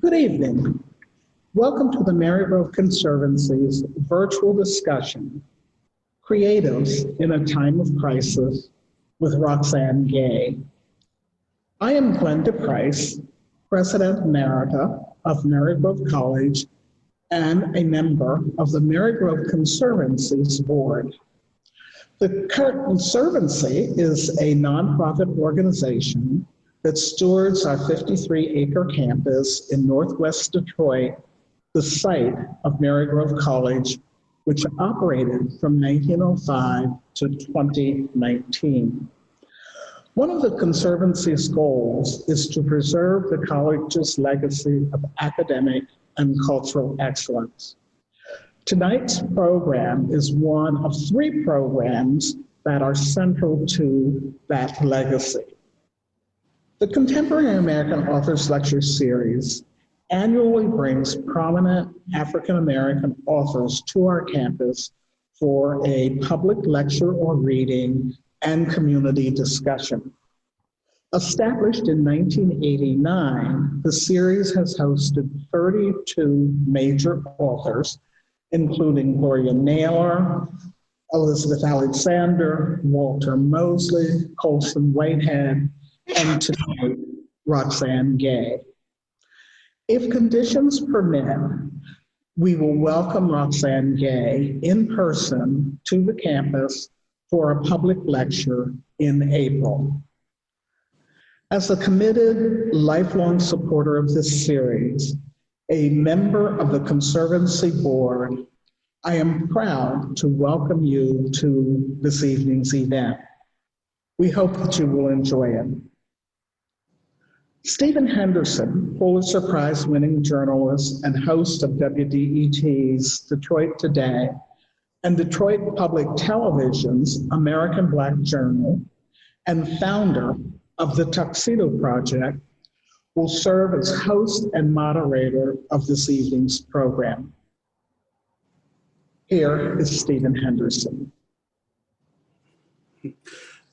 Good evening. Welcome to the Marygrove Conservancy's virtual discussion, Creatives in a Time of Crisis with Roxane Gay. I am Glenda Price, President Emerita of Marygrove College and a member of the Marygrove Conservancy's board. The Conservancy is a nonprofit organization that stewards our 53-acre campus in Northwest Detroit, the site of Marygrove College, which operated from 1905 to 2019. One of the Conservancy's goals is to preserve the college's legacy of academic and cultural excellence. Tonight's program is one of 3 programs that are central to that legacy. The Contemporary American Authors Lecture Series annually brings prominent African-American authors to our campus for a public lecture or reading and community discussion. Established in 1989, the series has hosted 32 major authors, including Gloria Naylor, Elizabeth Alexander, Walter Mosley, Colson Whitehead, and tonight, Roxane Gay. If conditions permit, we will welcome Roxane Gay in person to the campus for a public lecture in April. As a committed, lifelong supporter of this series, a member of the Conservancy Board, I am proud to welcome you to this evening's event. We hope that you will enjoy it. Stephen Henderson, Pulitzer Prize-winning journalist and host of WDET's Detroit Today and Detroit Public Television's American Black Journal, and founder of the Tuxedo Project, will serve as host and moderator of this evening's program. Here is Stephen Henderson.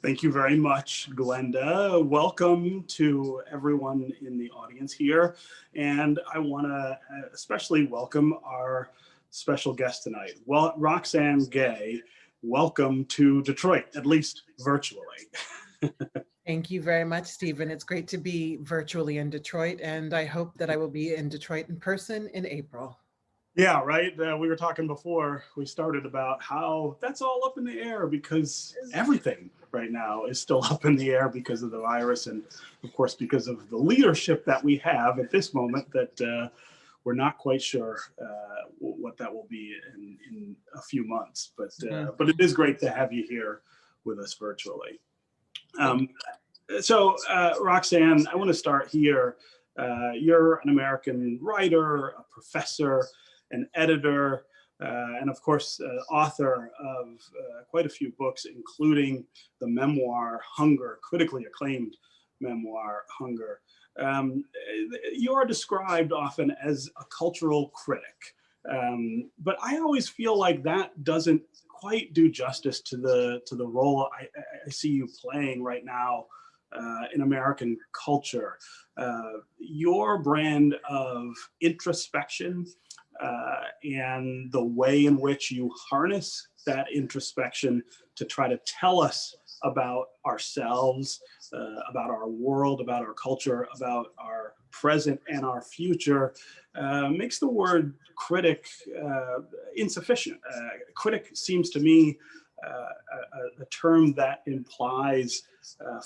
Thank you very much, Glenda. Welcome to everyone in the audience here. And I want to especially welcome our special guest tonight. Well, Roxane Gay, welcome to Detroit, at least virtually. Thank you very much, Stephen. It's great to be virtually in Detroit, and I hope that I will be in Detroit in person in April. Yeah, right. We were talking before we started about how that's all up in the air because everything right now is still up in the air because of the virus, and of course because of the leadership that we have at this moment that we're not quite sure what that will be in a few months. But it is great to have you here with us virtually. So Roxane, I want to start here. You're an American writer, a professor, an editor, and of course, author of quite a few books, including the memoir Hunger, critically acclaimed memoir Hunger. You are described often as a cultural critic, but I always feel like that doesn't quite do justice to the role I see you playing right now in American culture. Your brand of introspection and the way in which you harness that introspection to try to tell us about ourselves, about our world, about our culture, about our present and our future, makes the word critic insufficient. Critic seems to me a term that implies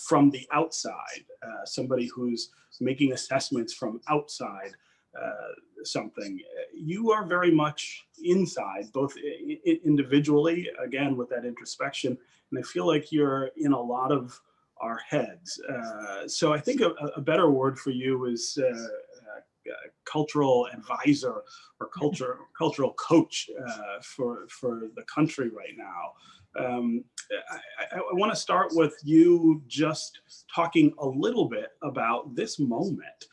from the outside, somebody who's making assessments from outside something. You are very much inside, both individually, again, with that introspection, and I feel like you're in a lot of our heads. So I think a better word for you is cultural advisor or cultural coach for the country right now. I want to start with you just talking a little bit about this moment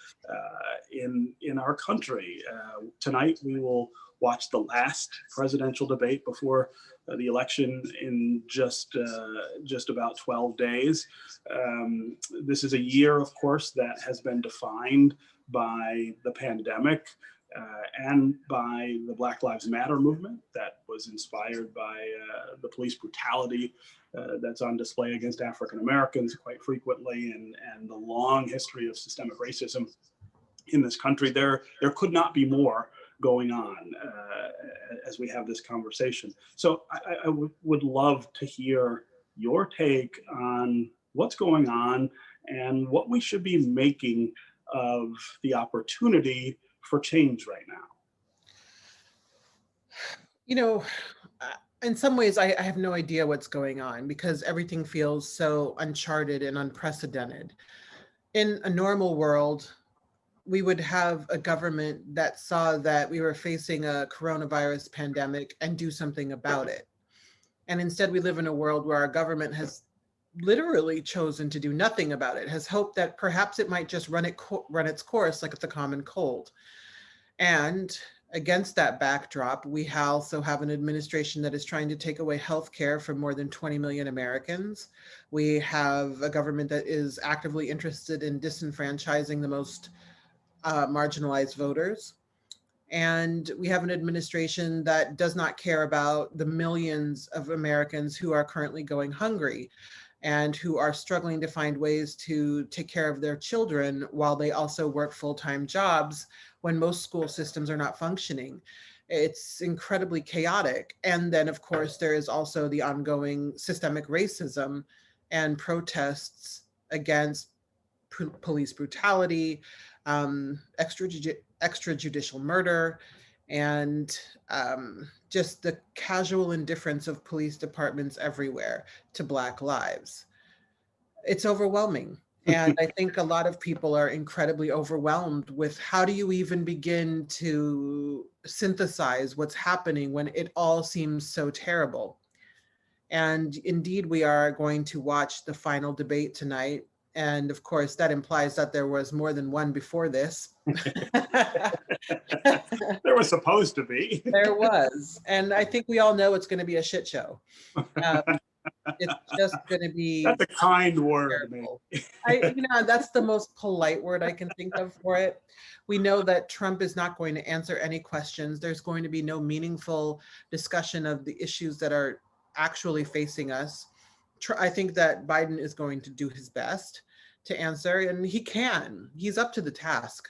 in our country. Tonight we will watched the last presidential debate before the election in just about 12 days. This is a year, of course, that has been defined by the pandemic and by the Black Lives Matter movement that was inspired by the police brutality that's on display against African Americans quite frequently, and the long history of systemic racism in this country. There could not be more going on as we have this conversation. So I would love to hear your take on what's going on and what we should be making of the opportunity for change right now. You know, in some ways, I have no idea what's going on because everything feels so uncharted and unprecedented. In a normal world, we would have a government that saw that we were facing a coronavirus pandemic and do something about it. And instead, we live in a world where our government has literally chosen to do nothing about it, has hoped that perhaps it might just run its course like the common cold. And against that backdrop, we also have an administration that is trying to take away health care from more than 20 million Americans. We have a government that is actively interested in disenfranchising the most marginalized voters. And we have an administration that does not care about the millions of Americans who are currently going hungry and who are struggling to find ways to take care of their children while they also work full-time jobs when most school systems are not functioning. It's incredibly chaotic. And then, of course, there is also the ongoing systemic racism and protests against police brutality, extrajudicial murder, and just the casual indifference of police departments everywhere to Black lives. It's overwhelming. And I think a lot of people are incredibly overwhelmed with how do you even begin to synthesize what's happening when it all seems so terrible. And indeed, we are going to watch the final debate tonight. And of course, that implies that there was more than one before this. There was supposed to be. There was. And I think we all know it's going to be a shit show. It's just going to be. That's a kind word. That's the most polite word I can think of for it. We know that Trump is not going to answer any questions. There's going to be no meaningful discussion of the issues that are actually facing us. I think that Biden is going to do his best to answer, and he's up to the task.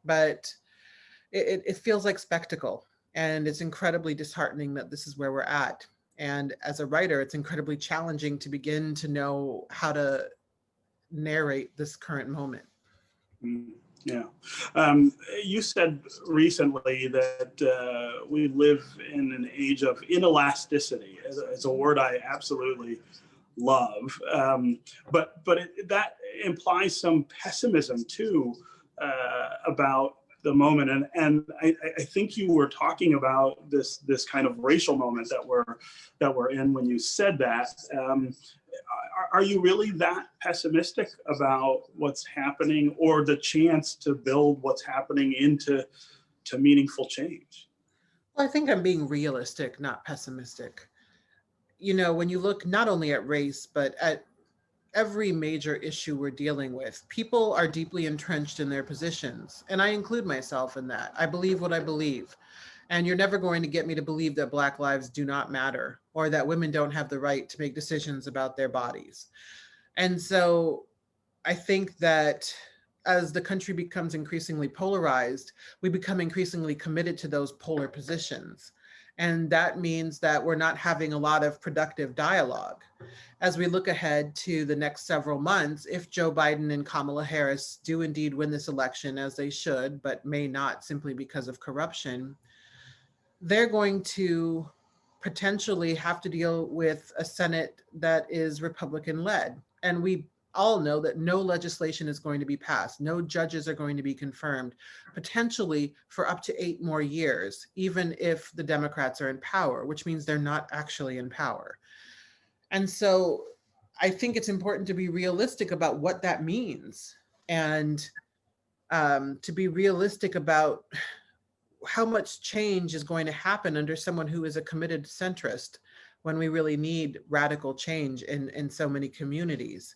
But it feels like spectacle, and it's incredibly disheartening that this is where we're at. And as a writer, it's incredibly challenging to begin to know how to narrate this current moment. Yeah. You said recently that we live in an age of inelasticity. It's a word I absolutely love. But that implies some pessimism too about the moment. And I think you were talking about this kind of racial moment that we're in when you said that. Are you really that pessimistic about what's happening or the chance to build what's happening into meaningful change? Well, I think I'm being realistic, not pessimistic. When you look not only at race, but at every major issue we're dealing with, people are deeply entrenched in their positions. And I include myself in that. I believe what I believe. And you're never going to get me to believe that Black lives do not matter or that women don't have the right to make decisions about their bodies. And so I think that as the country becomes increasingly polarized, we become increasingly committed to those polar positions. And that means that we're not having a lot of productive dialogue. As we look ahead to the next several months, if Joe Biden and Kamala Harris do indeed win this election, as they should, but may not simply because of corruption, they're going to potentially have to deal with a Senate that is Republican-led. And we all know that no legislation is going to be passed. No judges are going to be confirmed, potentially for up to 8 more years, even if the Democrats are in power, which means they're not actually in power. And so I think it's important to be realistic about what that means and to be realistic about how much change is going to happen under someone who is a committed centrist when we really need radical change in so many communities.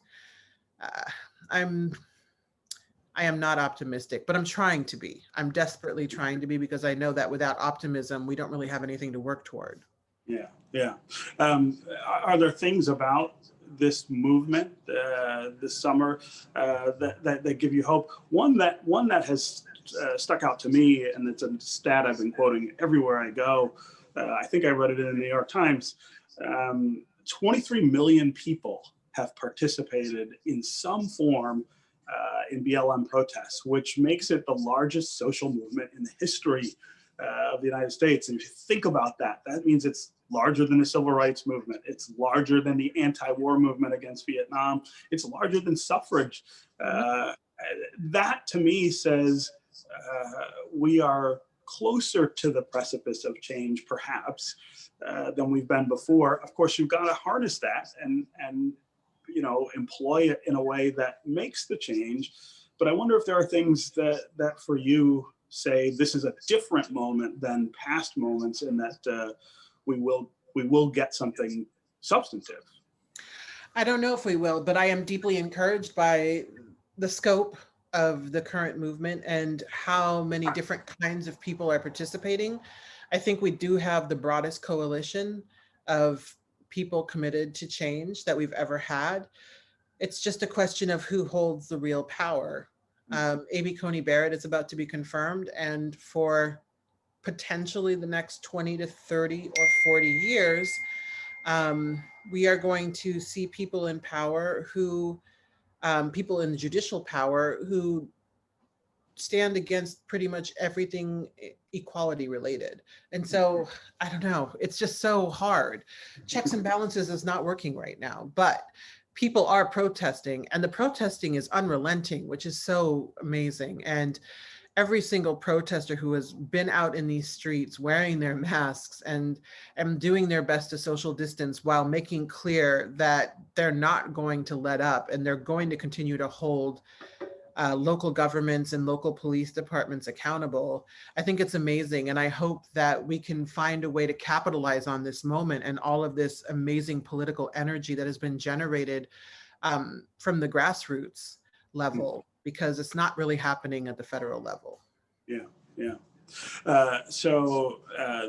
Uh, I am not optimistic, but I'm trying to be. I'm desperately trying to be, because I know that without optimism, we don't really have anything to work toward. Yeah, yeah. Are there things about this movement this summer that give you hope? One that has stuck out to me, and it's a stat I've been quoting everywhere I go. I think I read it in the New York Times. 23 million people have participated in some form in BLM protests, which makes it the largest social movement in the history of the United States. And if you think about that, that means it's larger than the civil rights movement. It's larger than the anti-war movement against Vietnam. It's larger than suffrage. That to me says we are closer to the precipice of change, perhaps, than we've been before. Of course, you've got to harness that and employ it in a way that makes the change. But I wonder if there are things that for you say this is a different moment than past moments, and that we will get something substantive. I don't know if we will, but I am deeply encouraged by the scope of the current movement and how many different kinds of people are participating. I think we do have the broadest coalition of people committed to change that we've ever had. It's just a question of who holds the real power. Amy Coney Barrett is about to be confirmed, and for potentially the next 20 to 30 or 40 years, we are going to see people in power who, people in judicial power who stand against pretty much everything equality related. And so, I don't know, it's just so hard. Checks and balances is not working right now, but people are protesting, and the protesting is unrelenting, which is so amazing. And every single protester who has been out in these streets wearing their masks and doing their best to social distance while making clear that they're not going to let up, and they're going to continue to hold local governments and local police departments accountable. I think it's amazing. And I hope that we can find a way to capitalize on this moment and all of this amazing political energy that has been generated from the grassroots level, because it's not really happening at the federal level. Yeah, yeah. So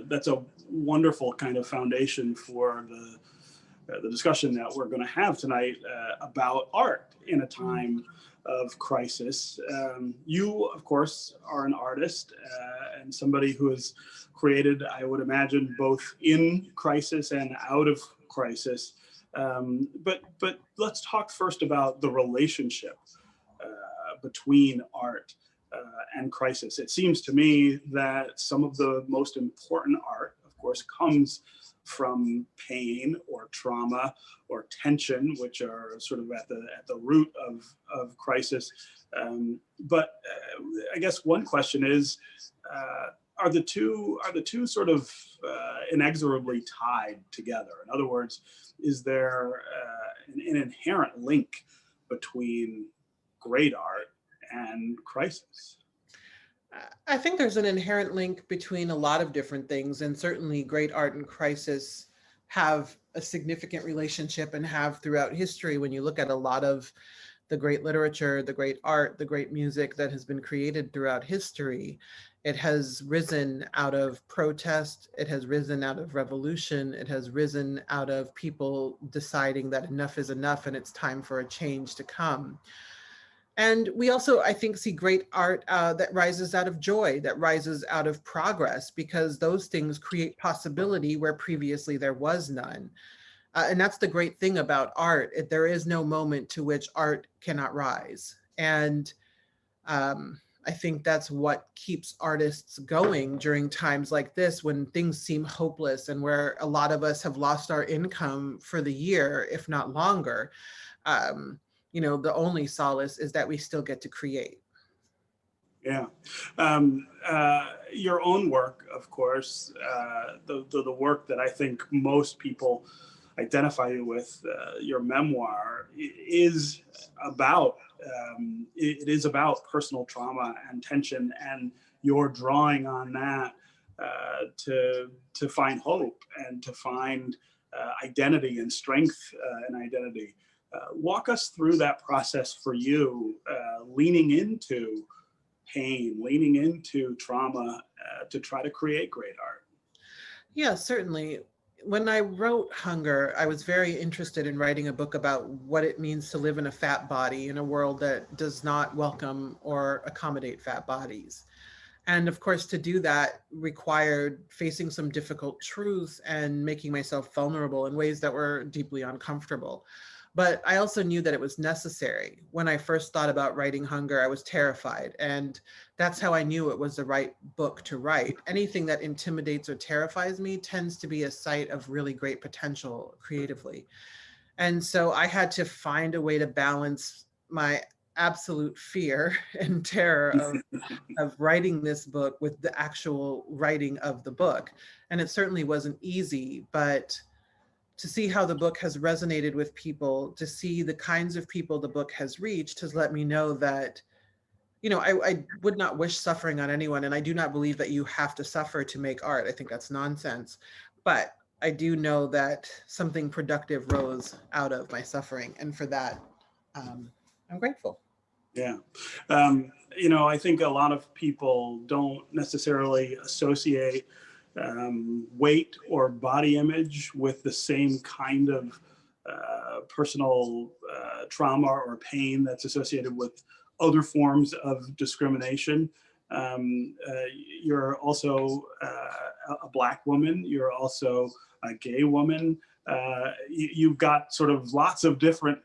that's a wonderful kind of foundation for the discussion that we're going to have tonight about art in a time of crisis. You, of course, are an artist and somebody who has created, I would imagine, both in crisis and out of crisis. But let's talk first about the relationship between art and crisis. It seems to me that some of the most important art, of course, comes from pain or trauma or tension, which are sort of at the root of crisis. But I guess one question is, are the two sort of inexorably tied together? In other words, is there an inherent link between great art and crisis? I think there's an inherent link between a lot of different things, and certainly great art and crisis have a significant relationship and have throughout history. When you look at a lot of the great literature, the great art, the great music that has been created throughout history, it has risen out of protest, it has risen out of revolution, it has risen out of people deciding that enough is enough and it's time for a change to come. And we also, I think, see great art that rises out of joy, that rises out of progress, because those things create possibility where previously there was none. And that's the great thing about art. There is no moment to which art cannot rise. And I think that's what keeps artists going during times like this, when things seem hopeless and where a lot of us have lost our income for the year, if not longer. The only solace is that we still get to create. Yeah. Your own work, of course, the work that I think most people identify you with, your memoir, it is about personal trauma and tension, and you're drawing on that to find hope and to find identity and strength and identity. Walk us through that process for you, leaning into pain, leaning into trauma to try to create great art. Yeah, certainly. When I wrote Hunger, I was very interested in writing a book about what it means to live in a fat body in a world that does not welcome or accommodate fat bodies. And of course, to do that required facing some difficult truths and making myself vulnerable in ways that were deeply uncomfortable. But I also knew that it was necessary. When I first thought about writing Hunger, I was terrified. And that's how I knew it was the right book to write. Anything that intimidates or terrifies me tends to be a site of really great potential creatively. And so I had to find a way to balance my absolute fear and terror of writing this book with the actual writing of the book. And it certainly wasn't easy, but to see how the book has resonated with people, to see the kinds of people the book has reached has let me know that, you know, I would not wish suffering on anyone. And I do not believe that you have to suffer to make art. I think that's nonsense. But I do know that something productive rose out of my suffering. And for that, I'm grateful. Yeah. You know, I think a lot of people don't necessarily associate weight or body image with the same kind of personal trauma or pain that's associated with other forms of discrimination. You're also a Black woman. You're also a gay woman. You've got sort of lots of different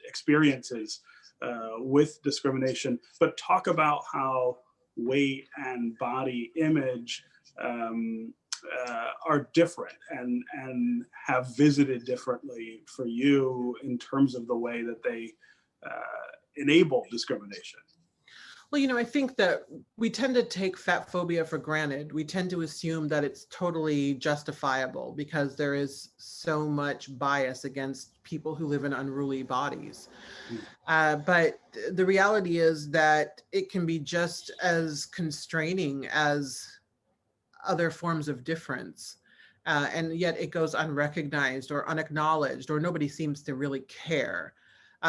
experiences with discrimination, but talk about how weight and body image are different and have visited differently for you in terms of the way that they enable discrimination. Well, you know, I think that we tend to take fat phobia for granted. We tend to assume that it's totally justifiable because there is so much bias against people who live in unruly bodies. But the reality is that it can be just as constraining as other forms of difference. And yet it goes unrecognized or unacknowledged, or nobody seems to really care.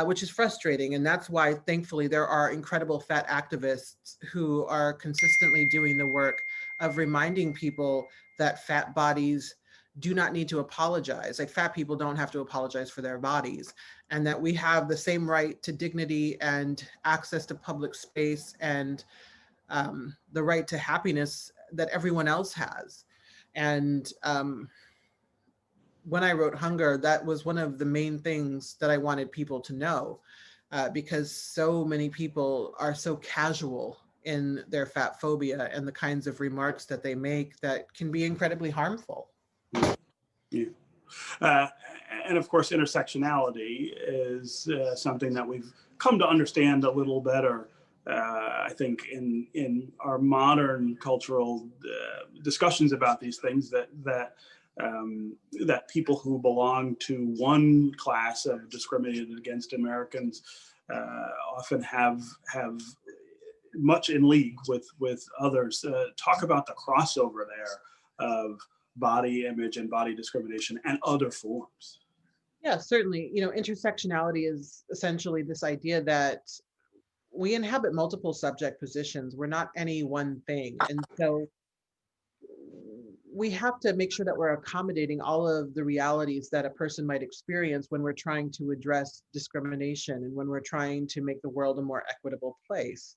Which is frustrating. And that's why, thankfully, there are incredible fat activists who are consistently doing the work of reminding people that fat bodies do not need to apologize. Like, fat people don't have to apologize for their bodies, and that we have the same right to dignity and access to public space and the right to happiness that everyone else has. And when I wrote Hunger, that was one of the main things that I wanted people to know, because so many people are so casual in their fat phobia and the kinds of remarks that they make that can be incredibly harmful. Yeah. And of course, intersectionality is something that we've come to understand a little better, I think, in our modern cultural discussions about these things, that people who belong to one class of discriminated against Americans often have much in league with others. Talk about the crossover there of body image and body discrimination and other forms. Yeah, certainly. You know, intersectionality is essentially this idea that we inhabit multiple subject positions. We're not any one thing. And so we have to make sure that we're accommodating all of the realities that a person might experience when we're trying to address discrimination and when we're trying to make the world a more equitable place.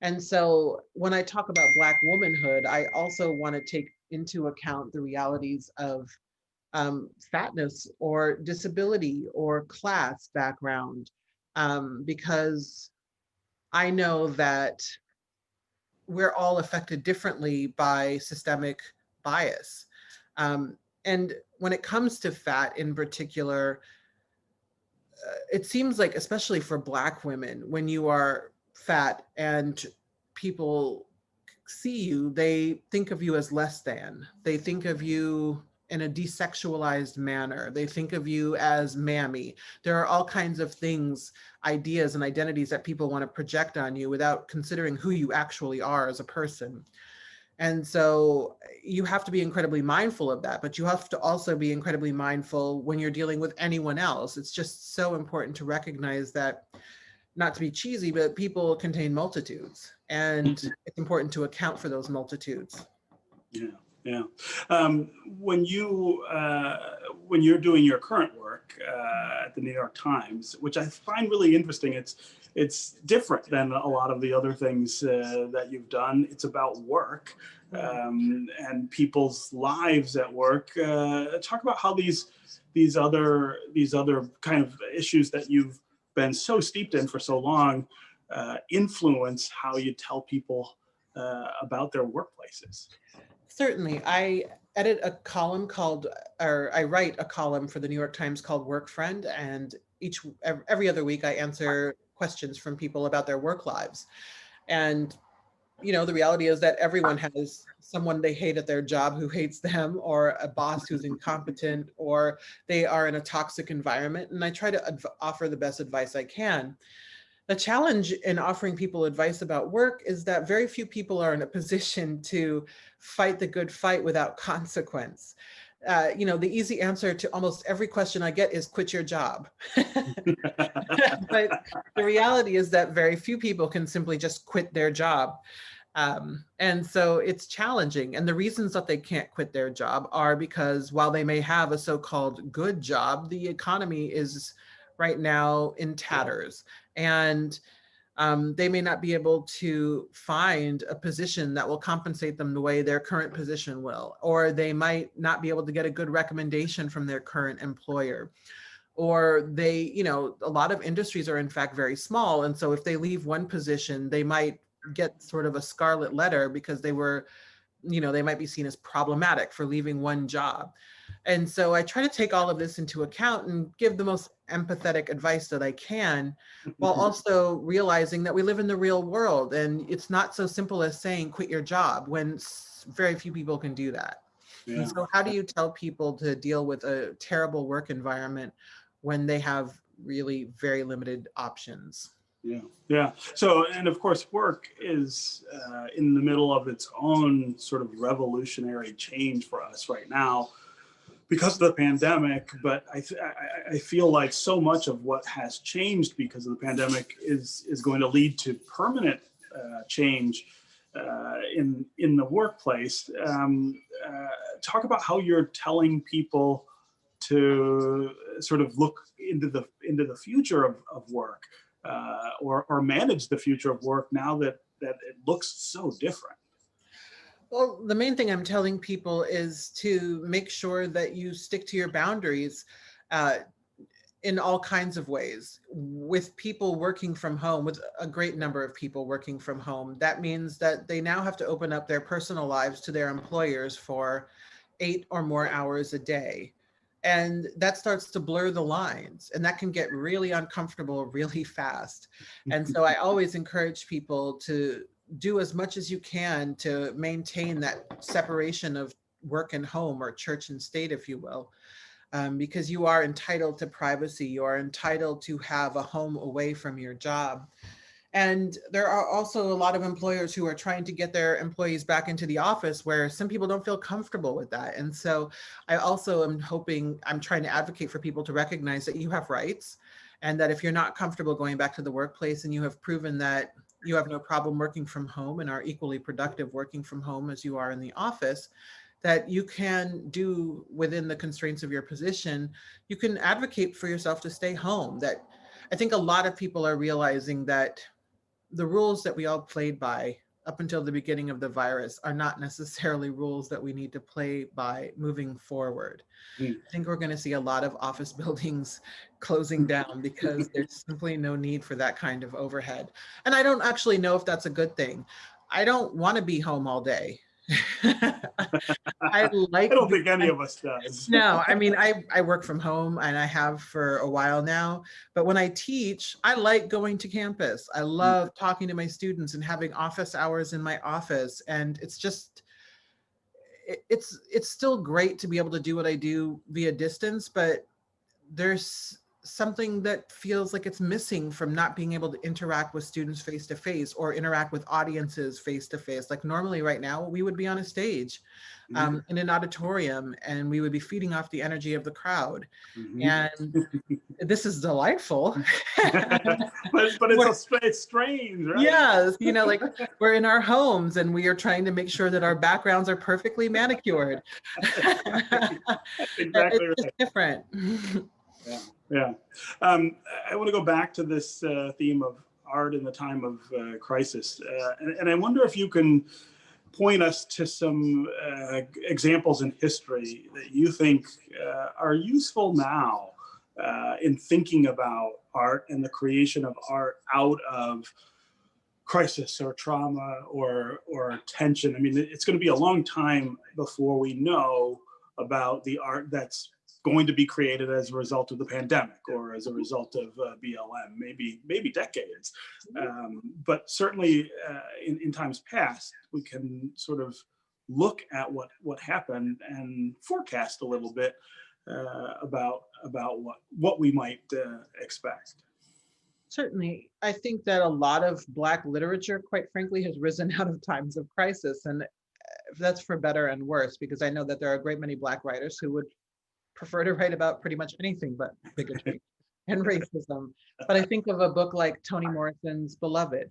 And so when I talk about Black womanhood, I also want to take into account the realities of fatness or disability or class background, because I know that we're all affected differently by systemic bias. And when it comes to fat in particular, it seems like, especially for Black women, when you are fat and people see you, they think of you as less than. They think of you in a desexualized manner. They think of you as mammy. There are all kinds of things, ideas and identities that people want to project on you without considering who you actually are as a person. And so you have to be incredibly mindful of that, but you have to also be incredibly mindful when you're dealing with anyone else. It's just so important to recognize that, not to be cheesy, but people contain multitudes, and it's important to account for those multitudes. Yeah, yeah. When you're doing your current work at the New York Times, which I find really interesting, it's different than a lot of the other things that you've done. It's about work and people's lives at work. Talk about how these other kind of issues that you've been so steeped in for so long influence how you tell people about their workplaces. Certainly. I edit a column called, or I write a column for the New York Times called Work Friend, and every other week I answer questions from people about their work lives. And the reality is that everyone has someone they hate at their job who hates them, or a boss who's incompetent, or they are in a toxic environment. And I try to offer the best advice I can. The challenge in offering people advice about work is that very few people are in a position to fight the good fight without consequence. The easy answer to almost every question I get is quit your job. But the reality is that very few people can simply just quit their job. And so it's challenging. And the reasons that they can't quit their job are because while they may have a so-called good job, the economy is right now in tatters. And they may not be able to find a position that will compensate them the way their current position will, or they might not be able to get a good recommendation from their current employer. Or a lot of industries are in fact very small. And so if they leave one position, they might get sort of a scarlet letter because they might be seen as problematic for leaving one job. And so I try to take all of this into account and give the most empathetic advice that I can, while also realizing that we live in the real world and it's not so simple as saying quit your job when very few people can do that. Yeah. And so how do you tell people to deal with a terrible work environment when they have really very limited options? Yeah, yeah. So, and of course, work is in the middle of its own sort of revolutionary change for us right now because of the pandemic. But I feel like so much of what has changed because of the pandemic is going to lead to permanent change in the workplace. Talk about how you're telling people to sort of look into the future of work. Or manage the future of work now that it looks so different? Well, the main thing I'm telling people is to make sure that you stick to your boundaries in all kinds of ways. With people working from home, with a great number of people working from home, that means that they now have to open up their personal lives to their employers for 8 or more hours a day. And that starts to blur the lines, and that can get really uncomfortable really fast. And so I always encourage people to do as much as you can to maintain that separation of work and home, or church and state, if you will, because you are entitled to privacy. You are entitled to have a home away from your job. And there are also a lot of employers who are trying to get their employees back into the office, where some people don't feel comfortable with that. And so I also I'm trying to advocate for people to recognize that you have rights, and that if you're not comfortable going back to the workplace and you have proven that you have no problem working from home and are equally productive working from home as you are in the office, that you can do within the constraints of your position, you can advocate for yourself to stay home. That I think a lot of people are realizing that the rules that we all played by up until the beginning of the virus are not necessarily rules that we need to play by moving forward. I think we're going to see a lot of office buildings closing down because there's simply no need for that kind of overhead. And I don't actually know if that's a good thing. I don't want to be home all day. I don't think any of us does. No, I mean, I work from home, and I have for a while now, but when I teach, I like going to campus. I love talking to my students and having office hours in my office. And it's still great to be able to do what I do via distance, but there's something that feels like it's missing from not being able to interact with students face to face or interact with audiences face to face. Like normally right now, we would be on a stage in an auditorium and we would be feeding off the energy of the crowd. And this is delightful. but it's strange, right? Yes, you know, like we're in our homes and we are trying to make sure that our backgrounds are perfectly manicured. Exactly It's right. different. Yeah. I want to go back to this theme of art in the time of crisis. And I wonder if you can point us to some examples in history that you think are useful now in thinking about art and the creation of art out of crisis or trauma or tension. I mean, it's going to be a long time before we know about the art that's going to be created as a result of the pandemic or as a result of BLM, maybe decades. But certainly in times past, we can sort of look at what happened and forecast a little bit about what we might expect. Certainly, I think that a lot of Black literature, quite frankly, has risen out of times of crisis, and that's for better and worse, because I know that there are a great many Black writers who would prefer to write about pretty much anything but bigotry and racism. But I think of a book like Toni Morrison's Beloved.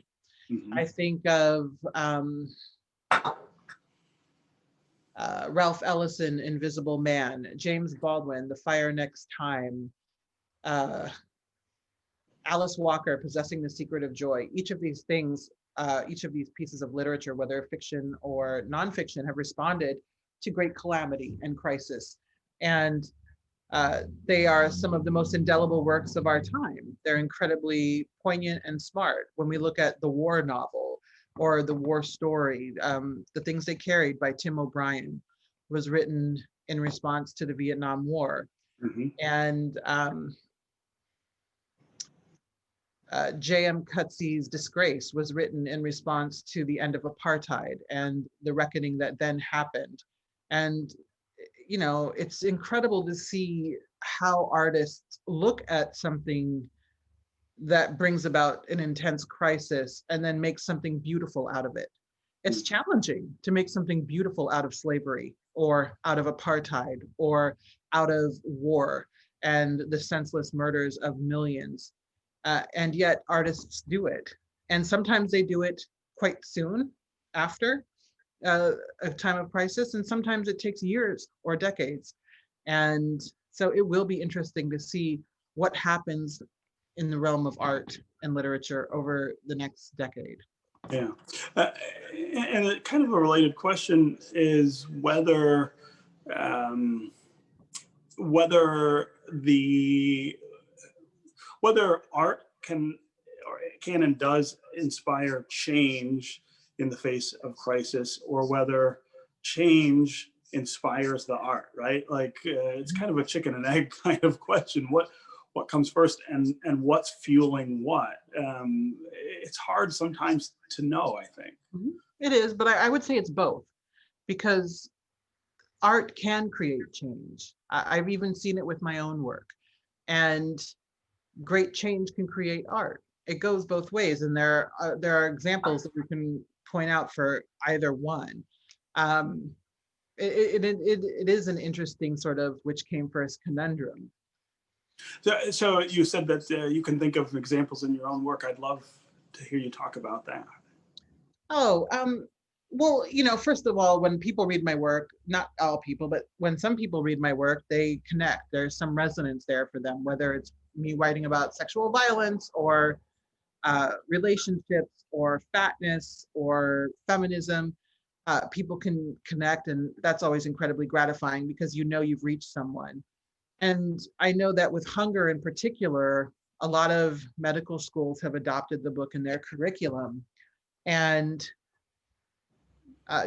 I think of Ralph Ellison, Invisible Man, James Baldwin, The Fire Next Time, Alice Walker, Possessing the Secret of Joy. Each of these things, each of these pieces of literature, whether fiction or nonfiction, have responded to great calamity and crisis. And they are some of the most indelible works of our time. They're incredibly poignant and smart. When we look at the war novel or the war story, The Things They Carried by Tim O'Brien was written in response to the Vietnam War. And J.M. Coetzee's Disgrace was written in response to the end of apartheid and the reckoning that then happened. And, you know, it's incredible to see how artists look at something that brings about an intense crisis and then make something beautiful out of it. It's challenging to make something beautiful out of slavery or out of apartheid or out of war and the senseless murders of millions. And yet artists do it. And sometimes they do it quite soon after a time of crisis, and sometimes it takes years or decades. And so it will be interesting to see what happens in the realm of art and literature over the next decade. Yeah. And a kind of a related question is whether art can and does inspire change in the face of crisis, or whether change inspires the art, right? Like it's kind of a chicken and egg kind of question. What comes first and what's fueling what? It's hard sometimes to know, I think. It is, but I would say it's both, because art can create change. I've even seen it with my own work. And great change can create art. It goes both ways, and there are examples that we can point out for either one. It is an interesting sort of which came first conundrum. So you said that you can think of examples in your own work. I'd love to hear you talk about that. Oh, well, you know, first of all, when people read my work, not all people, but when some people read my work, they connect. There's some resonance there for them, whether it's me writing about sexual violence or relationships or fatness or feminism. People can connect, and that's always incredibly gratifying because you know you've reached someone. And I know that with hunger in particular, a lot of medical schools have adopted the book in their curriculum. And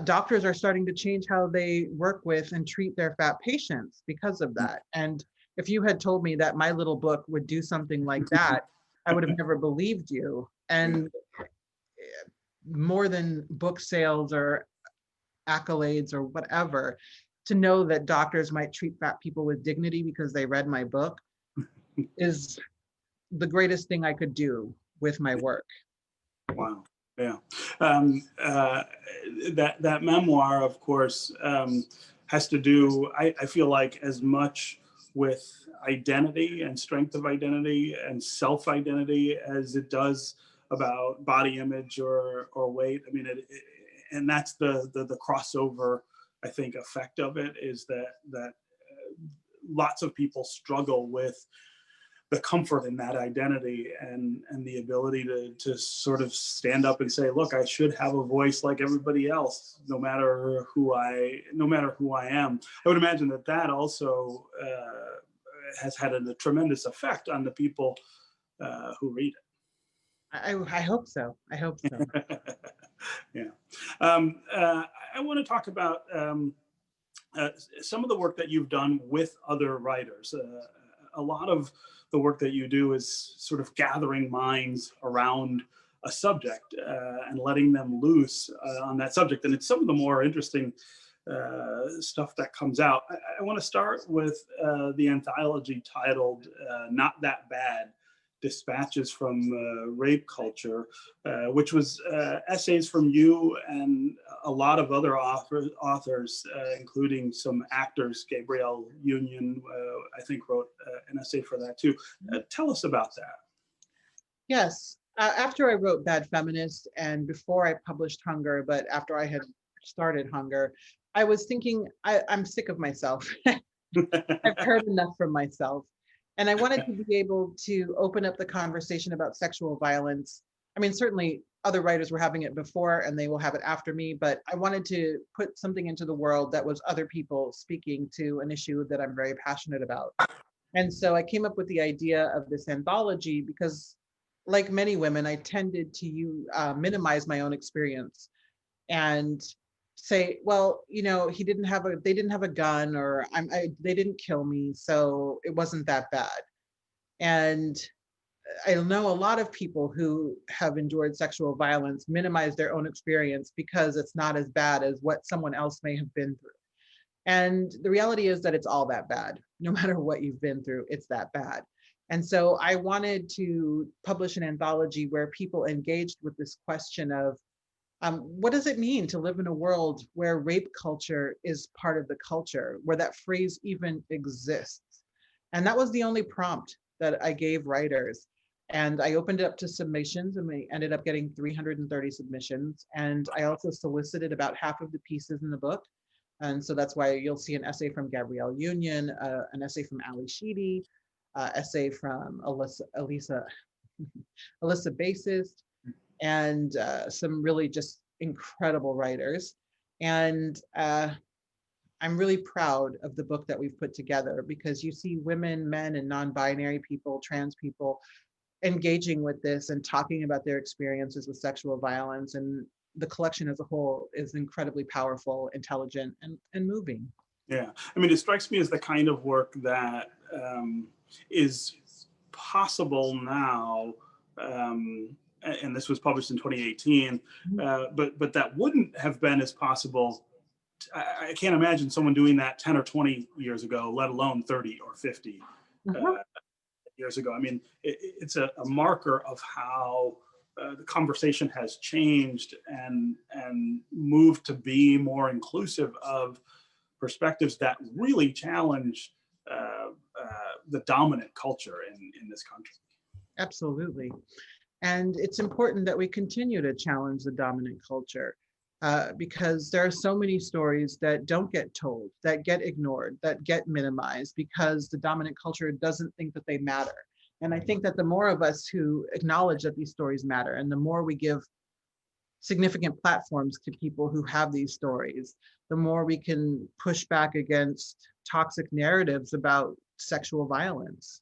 doctors are starting to change how they work with and treat their fat patients because of that. And if you had told me that my little book would do something like that, I would have never believed you. And more than book sales or accolades or whatever, to know that doctors might treat fat people with dignity because they read my book is the greatest thing I could do with my work. Wow. Yeah. That memoir, of course, has to do, I feel like, as much with identity and strength of identity and self-identity as it does about body image or weight. I mean, and that's the crossover, I think, effect of it, is that lots of people struggle with the comfort in that identity and the ability to sort of stand up and say, look, I should have a voice like everybody else, no matter who I am. I would imagine that also has had a tremendous effect on the people who read it. I hope so. I hope so. Yeah. I want to talk about some of the work that you've done with other writers. A lot of the work that you do is sort of gathering minds around a subject and letting them loose on that subject. And it's some of the more interesting stuff that comes out. I want to start with the anthology titled Not That Bad, Dispatches from Rape Culture, which was essays from you and a lot of other authors, including some actors. Gabrielle Union, I think, wrote an essay for that too. Tell us about that. Yes. After I wrote Bad Feminist and before I published Hunger, but after I had started Hunger, I was thinking, I'm sick of myself. I've heard enough from myself. And I wanted to be able to open up the conversation about sexual violence. I mean, certainly other writers were having it before and they will have it after me, but I wanted to put something into the world that was other people speaking to an issue that I'm very passionate about. And so I came up with the idea of this anthology because, like many women, I tended to minimize my own experience and say, well, you know, they didn't have a gun, or they didn't kill me, so it wasn't that bad. And I know a lot of people who have endured sexual violence minimize their own experience because it's not as bad as what someone else may have been through. And the reality is that it's all that bad. No matter what you've been through, it's that bad. And so I wanted to publish an anthology where people engaged with this question of, what does it mean to live in a world where rape culture is part of the culture, where that phrase even exists? And that was the only prompt that I gave writers. And I opened it up to submissions, and we ended up getting 330 submissions. And I also solicited about half of the pieces in the book. And so that's why you'll see an essay from Gabrielle Union, an essay from Ali Sheedy, essay from Alyssa Basist, and some really just incredible writers. And I'm really proud of the book that we've put together, because you see women, men, and non-binary people, trans people engaging with this and talking about their experiences with sexual violence. And the collection as a whole is incredibly powerful, intelligent, and moving. Yeah, I mean, it strikes me as the kind of work that is possible now, and this was published in 2018, but that wouldn't have been as possible. I can't imagine someone doing that 10 or 20 years ago, let alone 30 or 50 years ago. I mean, it's a marker of how the conversation has changed and moved to be more inclusive of perspectives that really challenge the dominant culture in this country. Absolutely. And it's important that we continue to challenge the dominant culture, because there are so many stories that don't get told, that get ignored, that get minimized because the dominant culture doesn't think that they matter. And I think that the more of us who acknowledge that these stories matter, and the more we give significant platforms to people who have these stories, the more we can push back against toxic narratives about sexual violence,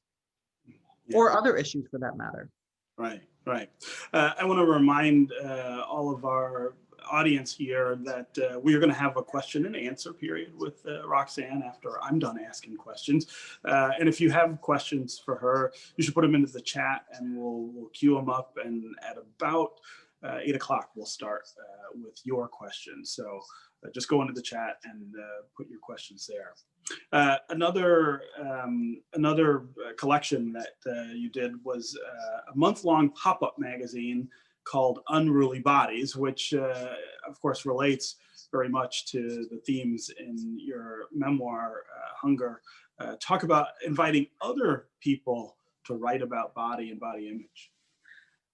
or other issues for that matter. Right, right. I want to remind all of our audience here that we are going to have a question and answer period with Roxane after I'm done asking questions. And if you have questions for her, you should put them into the chat and we'll queue them up. And at about 8 o'clock, we'll start with your questions. So just go into the chat and put your questions there. Another collection that you did was a month-long pop-up magazine called Unruly Bodies, which of course relates very much to the themes in your memoir, Hunger. Talk about inviting other people to write about body and body image.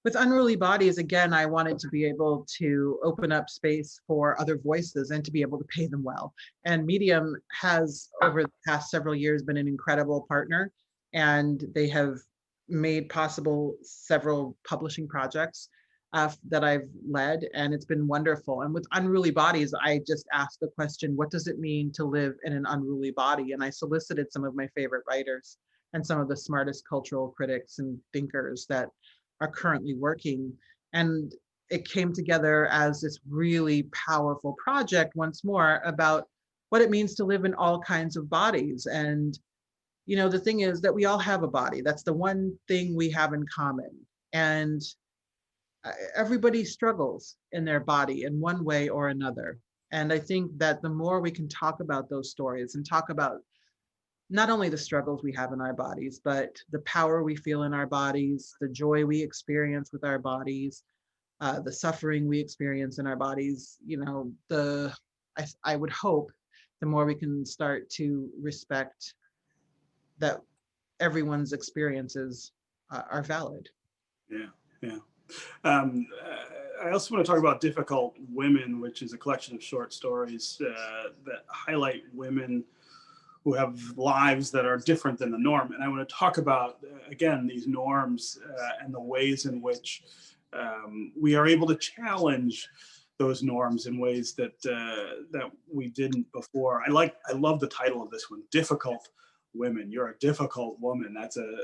With Unruly Bodies, again, I wanted to be able to open up space for other voices and to be able to pay them well. And Medium has, over the past several years, been an incredible partner, and they have made possible several publishing projects that I've led, and it's been wonderful. And with Unruly Bodies, I just asked the question, what does it mean to live in an unruly body? And I solicited some of my favorite writers and some of the smartest cultural critics and thinkers that are currently working. And it came together as this really powerful project once more about what it means to live in all kinds of bodies. And, you know, the thing is that we all have a body. That's the one thing we have in common. And everybody struggles in their body in one way or another. And I think that the more we can talk about those stories and talk about not only the struggles we have in our bodies, but the power we feel in our bodies, the joy we experience with our bodies, the suffering we experience in our bodies, you know, I would hope the more we can start to respect that everyone's experiences are valid. Yeah, yeah. I also want to talk about Difficult Women, which is a collection of short stories that highlight women who have lives that are different than the norm. And I want to talk about, again, these norms and the ways in which we are able to challenge those norms in ways that that we didn't before. I love the title of this one, Difficult Women. You're a difficult woman. That's a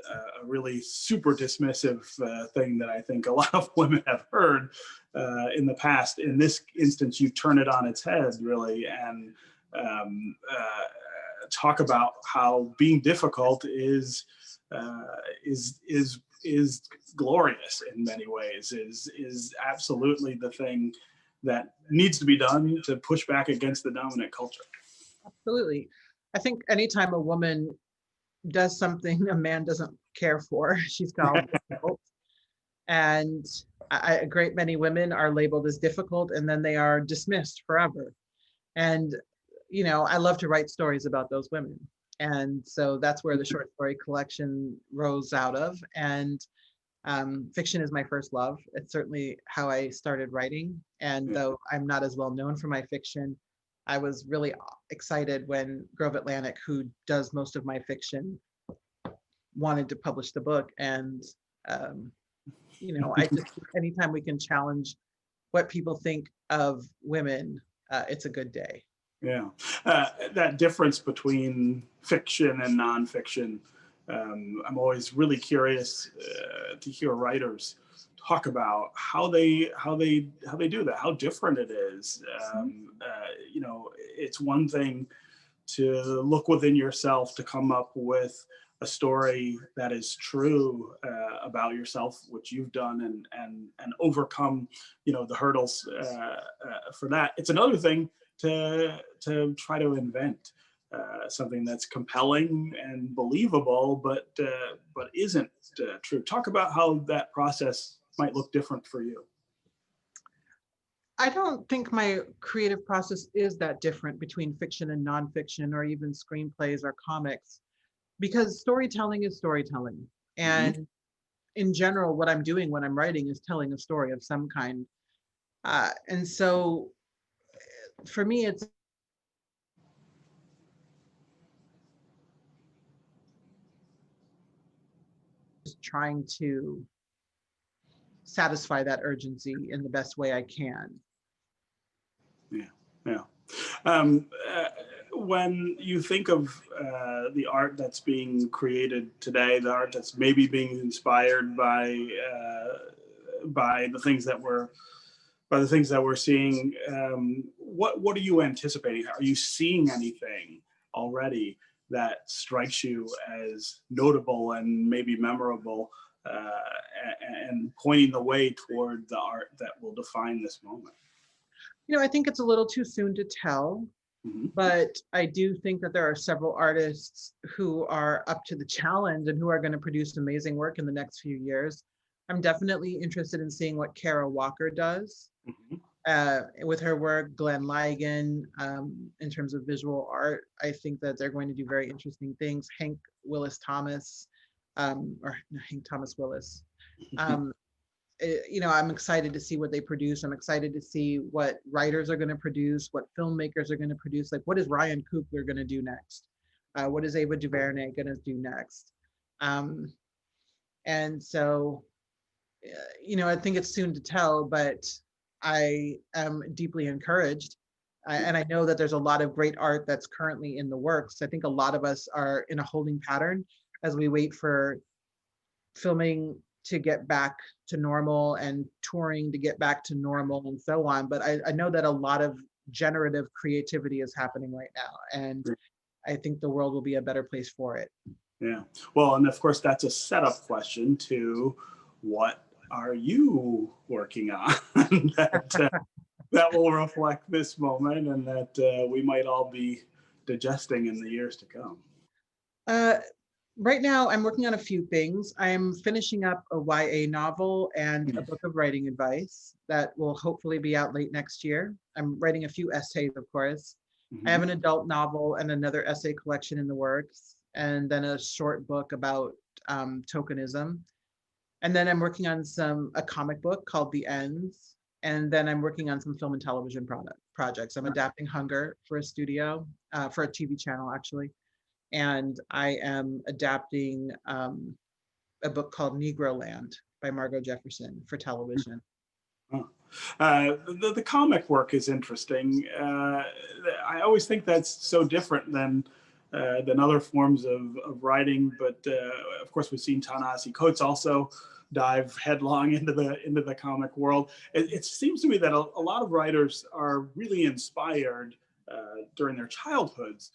really super dismissive thing that I think a lot of women have heard in the past. In this instance, you turn it on its head, really, and talk about how being difficult is glorious in many ways, is absolutely the thing that needs to be done to push back against the dominant culture. Absolutely. I think anytime a woman does something a man doesn't care for, she's called difficult. And a great many women are labeled as difficult, and then they are dismissed forever. And you know, I love to write stories about those women. And so that's where the short story collection rose out of. And fiction is my first love. It's certainly how I started writing. And though I'm not as well known for my fiction, I was really excited when Grove Atlantic, who does most of my fiction, wanted to publish the book. And, you know, I just, anytime we can challenge what people think of women, it's a good day. Yeah, that difference between fiction and nonfiction, I'm always really curious to hear writers talk about how they do that, how different it is. You know, it's one thing to look within yourself to come up with a story that is true about yourself, which you've done, and overcome, you know, the hurdles for that. It's another thing to try to invent something that's compelling and believable, but isn't true. Talk about how that process might look different for you. I don't think my creative process is that different between fiction and nonfiction, or even screenplays or comics, because storytelling is storytelling. And in general, what I'm doing when I'm writing is telling a story of some kind. And so for me, it's trying to satisfy that urgency in the best way I can. Yeah. When you think of the art that's being created today, the art that's maybe being inspired by the things that we're seeing, what are you anticipating? Are you seeing anything already that strikes you as notable and maybe memorable, and pointing the way toward the art that will define this moment? I think it's a little too soon to tell, Mhm. but I do think that there are several artists who are up to the challenge and who are going to produce amazing work in the next few years. I'm definitely interested in seeing what Kara Walker does Mhm. with her work, Glenn Ligon, in terms of visual art. I think that they're going to do very interesting things. Hank Willis Thomas, or no, Hank Thomas Willis. Um, I'm excited to see what they produce. I'm excited to see what writers are going to produce, what filmmakers are going to produce. Like, what is Ryan Coogler going to do next? What is Ava DuVernay going to do next? Um, and so, I think it's soon to tell, but I am deeply encouraged. And I know that there's a lot of great art that's currently in the works. I think a lot of us are in a holding pattern as we wait for filming to get back to normal and touring to get back to normal and so on. But I know that a lot of generative creativity is happening right now. And I think the world will be a better place for it. Yeah. Well, and of course, that's a setup question to what are you working on that will reflect this moment and that we might all be digesting in the years to come. Right now, I'm working on a few things. I'm finishing up a YA novel and a book of writing advice that will hopefully be out late next year. I'm writing a few essays, of course. I have an adult novel and another essay collection in the works, and then a short book about tokenism. And then I'm working on a comic book called The Ends. And then I'm working on some film and television projects. I'm adapting Hunger for a studio, for a TV channel, actually. And I am adapting a book called Negro Land by Margot Jefferson for television. The comic work is interesting. I always think that's so different than other forms of writing. But of course, we've seen Ta-Nehisi Coates also dive headlong into the comic world. It seems to me that a lot of writers are really inspired during their childhoods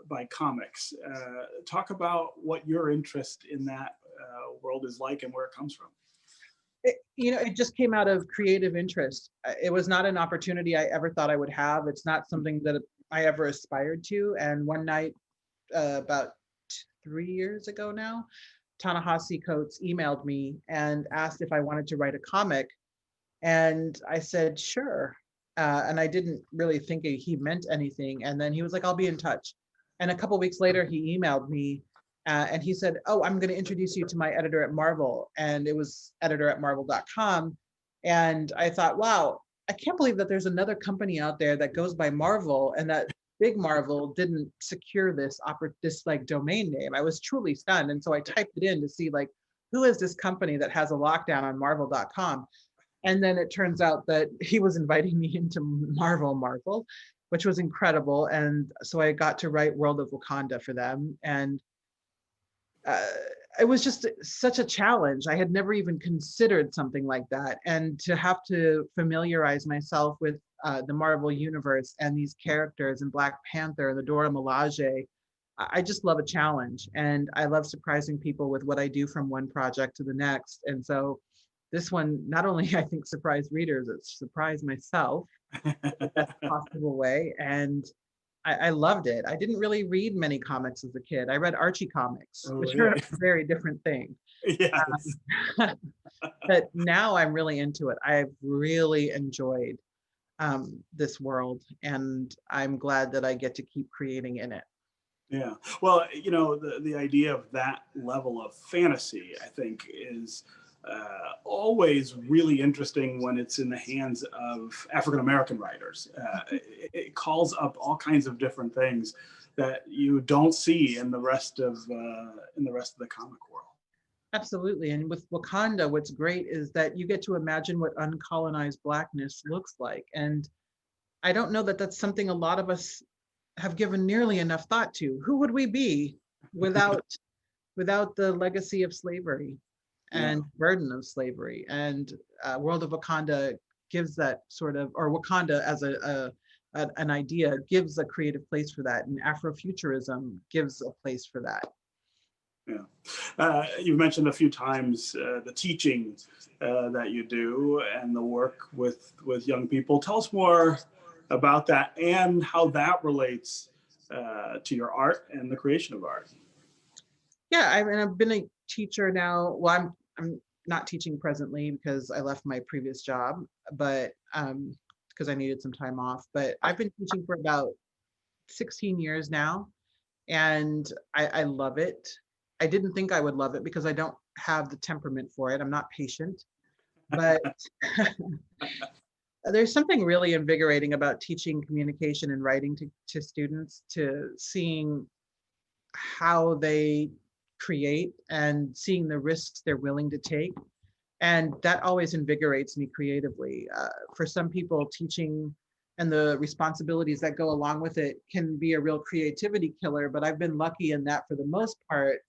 by comics. Talk about what your interest in that world is like and where it comes from. It just came out of creative interest. It was not an opportunity I ever thought I would have. It's not something that I ever aspired to. And one night, about 3 years ago now, Ta-Nehisi Coates emailed me and asked if I wanted to write a comic. And I said, sure. And I didn't really think he meant anything. And then he was like, I'll be in touch. And a couple of weeks later, he emailed me and he said, oh, I'm going to introduce you to my editor at Marvel. And it was editor@marvel.com. And I thought, wow, I can't believe that there's another company out there that goes by Marvel and that big Marvel didn't secure this like domain name. I was truly stunned. And so I typed it in to see like, who is this company that has a lockdown on Marvel.com? And then it turns out that he was inviting me into Marvel, which was incredible. And so I got to write World of Wakanda for them. And it was just such a challenge. I had never even considered something like that. And to have to familiarize myself with the Marvel universe and these characters and Black Panther and the Dora Milaje, I just love a challenge. And I love surprising people with what I do from one project to the next. And so this one, not only I think surprised readers, it surprised myself in the best possible way. And I loved it. I didn't really read many comics as a kid. I read Archie comics, which are a very different thing. Yes. But now I'm really into it. I've really enjoyed this world, and I'm glad that I get to keep creating in it. Yeah. Well, the idea of that level of fantasy, I think, is always really interesting when it's in the hands of African-American writers. It calls up all kinds of different things that you don't see in the rest of the comic world. Absolutely. And with Wakanda, what's great is that you get to imagine what uncolonized Blackness looks like. And I don't know that that's something a lot of us have given nearly enough thought to. Who would we be without the legacy of slavery and burden of slavery? And World of Wakanda gives that sort of, or Wakanda as an idea gives a creative place for that, and Afrofuturism gives a place for that. Yeah. You've mentioned a few times the teaching that you do and the work with young people. Tell us more about that and how that relates to your art and the creation of art. Yeah, I mean, I've been a teacher now. Well, I'm not teaching presently because I left my previous job, but because I needed some time off. But I've been teaching for about 16 years now, and I love it. I didn't think I would love it because I don't have the temperament for it. I'm not patient, but there's something really invigorating about teaching communication and writing to students, to seeing how they create and seeing the risks they're willing to take. And that always invigorates me creatively. For some people, teaching and the responsibilities that go along with it can be a real creativity killer, but I've been lucky in that for the most part,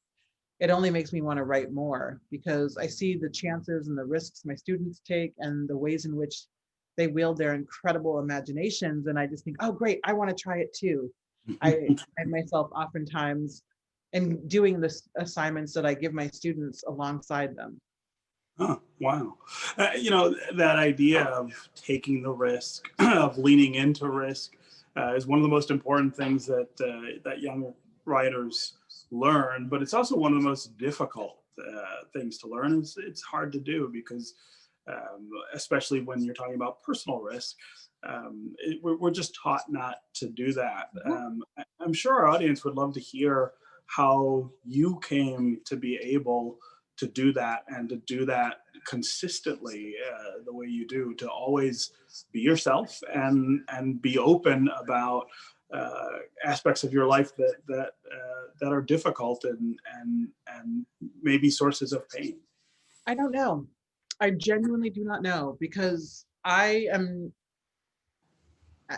it only makes me want to write more because I see the chances and the risks my students take and the ways in which they wield their incredible imaginations. And I just think, oh, great, I want to try it too. I find myself oftentimes in doing the assignments that I give my students alongside them. Oh, wow. You know, that idea of taking the risk, of leaning into risk, is one of the most important things that that young writers learn, but it's also one of the most difficult things to learn. It's hard to do because, especially when you're talking about personal risk, we're just taught not to do that. I'm sure our audience would love to hear how you came to be able to do that and to do that consistently the way you do, to always be yourself and be open about aspects of your life that are difficult and maybe sources of pain. I don't know. I genuinely do not know because I am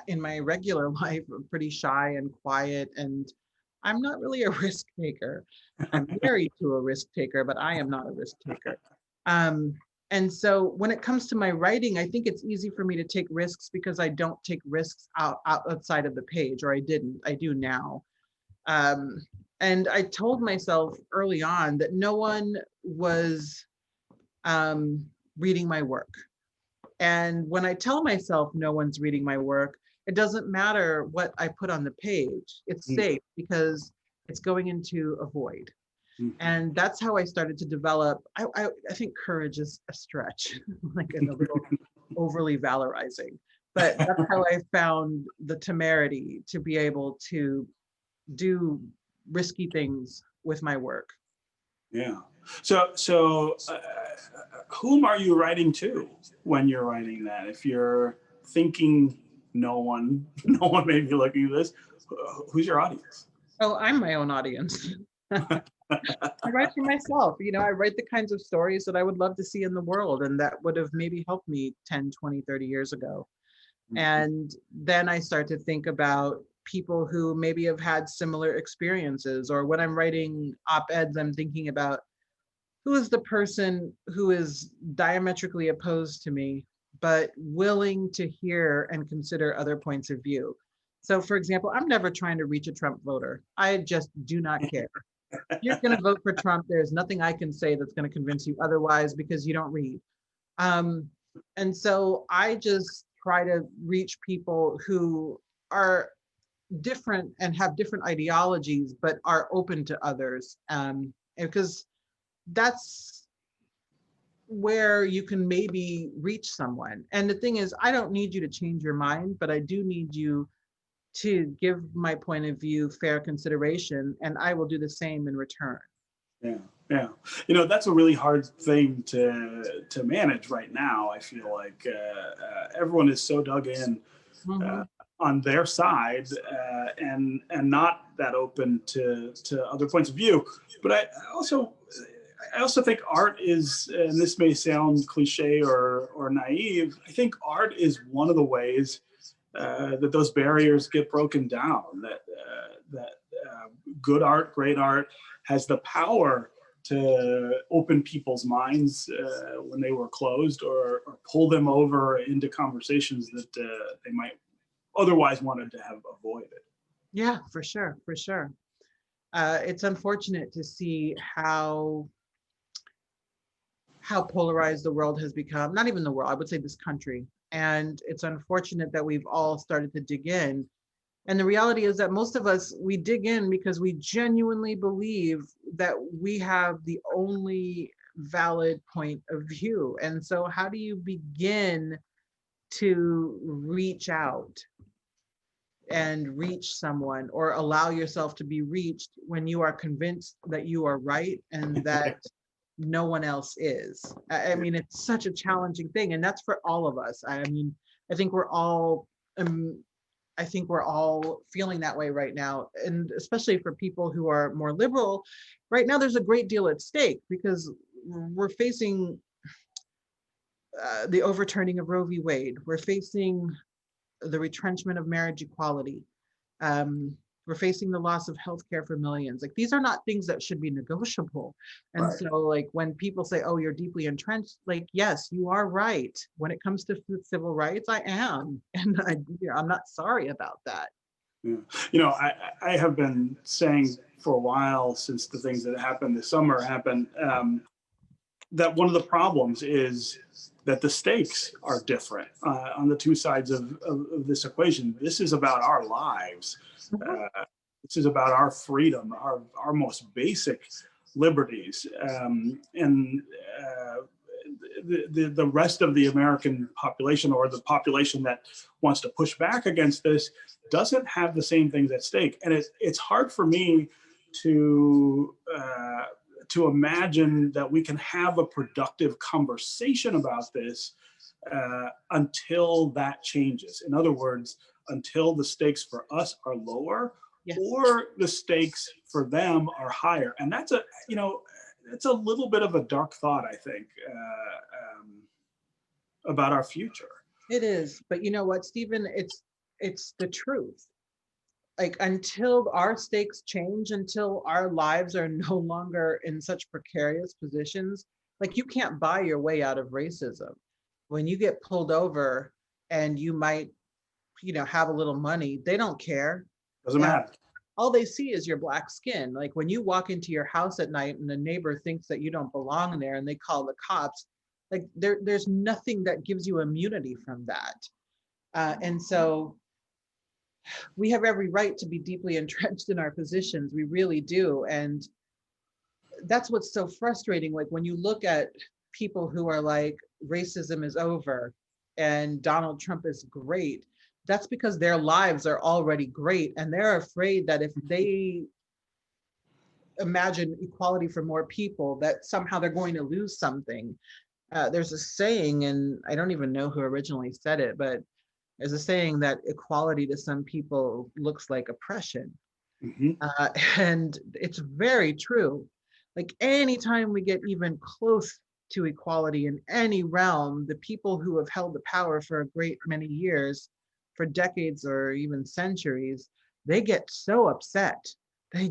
in my regular life pretty shy and quiet, and I'm not really a risk taker. I'm married to a risk taker, but I am not a risk taker. And so when it comes to my writing, I think it's easy for me to take risks because I don't take risks outside of the page, or I didn't. I do now. And I told myself early on that no one was reading my work. And when I tell myself no one's reading my work, it doesn't matter what I put on the page. It's safe because it's going into a void. And that's how I started to develop. I think courage is a stretch, like a little overly valorizing. But that's how I found the temerity to be able to do risky things with my work. Yeah. So whom are you writing to when you're writing that? If you're thinking no one may be looking at this, who's your audience? Oh, I'm my own audience. I write for myself. You know, I write the kinds of stories that I would love to see in the world and that would have maybe helped me 10, 20, 30 years ago. And then I start to think about people who maybe have had similar experiences, or when I'm writing op-eds, I'm thinking about who is the person who is diametrically opposed to me, but willing to hear and consider other points of view. So for example, I'm never trying to reach a Trump voter. I just do not care. If you're going to vote for Trump, there's nothing I can say that's going to convince you otherwise because you don't read. And so I just try to reach people who are different and have different ideologies, but are open to others. Because that's where you can maybe reach someone. And the thing is, I don't need you to change your mind, but I do need you to give my point of view fair consideration, and I will do the same in return. Yeah, yeah. You know, that's a really hard thing to manage right now. I feel like everyone is so dug in on their side and not that open to other points of view. But I also think art is, and this may sound cliche or naive, I think art is one of the ways that those barriers get broken down, that good art, great art has the power to open people's minds when they were closed, or pull them over into conversations that they might otherwise wanted to have avoided. Yeah, for sure, for sure. It's unfortunate to see how polarized the world has become. Not even the world, I would say this country. And it's unfortunate that we've all started to dig in. And the reality is that most of us, we dig in because we genuinely believe that we have the only valid point of view. And so how do you begin to reach out and reach someone, or allow yourself to be reached when you are convinced that you are right and that no one else is? I mean, it's such a challenging thing, and that's for all of us. I mean, I think we're all feeling that way right now, and especially for people who are more liberal. Right now, there's a great deal at stake because we're facing the overturning of Roe v. Wade. We're facing the retrenchment of marriage equality. We're facing the loss of healthcare for millions. Like, these are not things that should be negotiable. And Right. so, like, when people say, oh, you're deeply entrenched, like, yes, you are right. When it comes to civil rights, I am. And I'm not sorry about that. Yeah. You know, I have been saying for a while, since the things that happened this summer happened, that one of the problems is that the stakes are different on the two sides of this equation. This is about our lives. This is about our freedom, our most basic liberties. And the rest of the American population, or the population that wants to push back against this, doesn't have the same things at stake. And it's hard for me to imagine that we can have a productive conversation about this until that changes. In other words, until the stakes for us are lower, Yes. or the stakes for them are higher. And that's it's a little bit of a dark thought, I think, about our future. It is, but you know what, Stephen? It's the truth. Like, until our stakes change, until our lives are no longer in such precarious positions, like, you can't buy your way out of racism. When you get pulled over and you might, have a little money, they don't care. Doesn't matter. All they see is your black skin. Like, when you walk into your house at night and the neighbor thinks that you don't belong there and they call the cops, like, there's nothing that gives you immunity from that. And so we have every right to be deeply entrenched in our positions. We really do. And that's what's so frustrating. Like, when you look at people who are like, racism is over and Donald Trump is great, that's because their lives are already great. And they're afraid that if they imagine equality for more people, that somehow they're going to lose something. There's a saying, and I don't even know who originally said it, but there's a saying that equality to some people looks like oppression. Mm-hmm. And it's very true. Like, anytime we get even close to equality in any realm, the people who have held the power for a great many years, for decades or even centuries, they get so upset. They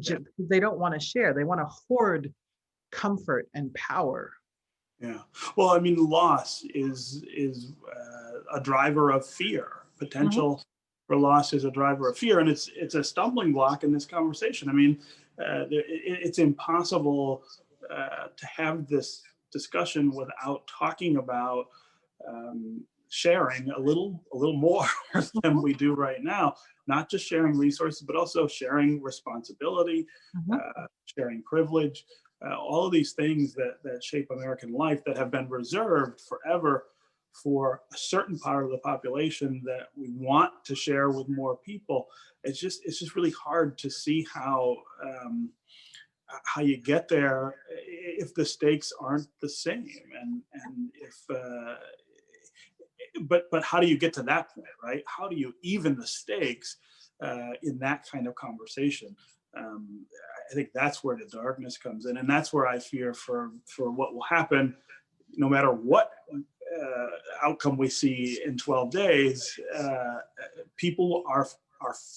don't want to share. They want to hoard comfort and power. Yeah. Well, I mean, loss is a driver of fear. Potential for loss is a driver of fear, and it's a stumbling block in this conversation. I mean, it's impossible to have this discussion without talking about sharing a little more than we do right now. Not just sharing resources, but also sharing responsibility, sharing privilege. All of these things that shape American life, that have been reserved forever for a certain part of the population that we want to share with more people. It's just really hard to see how you get there if the stakes aren't the same, and if but how do you get to that point, right? How do you even the stakes in that kind of conversation? I think that's where the darkness comes in, and that's where I fear for what will happen, no matter what outcome we see in 12 days. People are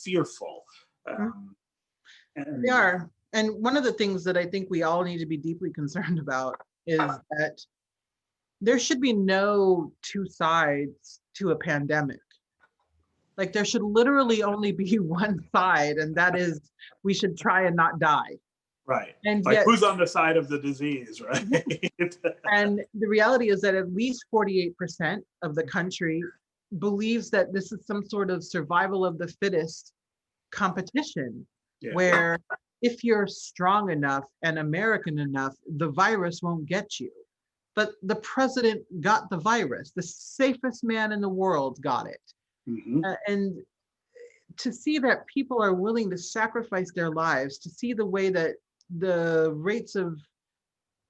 fearful. And They are. And one of the things that I think we all need to be deeply concerned about is that there should be no two sides to a pandemic. Like there should literally only be one side, and that is we should try and not die. Right. And Like yet, who's on the side of the disease, right? and the reality is that at least 48% of the country believes that this is some sort of survival of the fittest competition, Yeah. where if you're strong enough and American enough, the virus won't get you. But the president got the virus. The safest man in the world got it. Mhm. And to see that people are willing to sacrifice their lives, to see the way that the rates of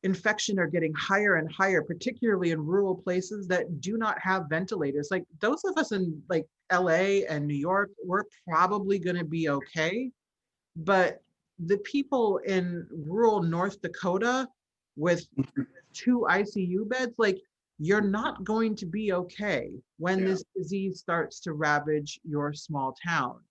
infection are getting higher and higher, particularly in rural places that do not have ventilators. Like those of us in like LA and New York, we're probably going to be okay. But the people in rural North Dakota with 2 ICU beds, like you're not going to be okay when Yeah. this disease starts to ravage your small town.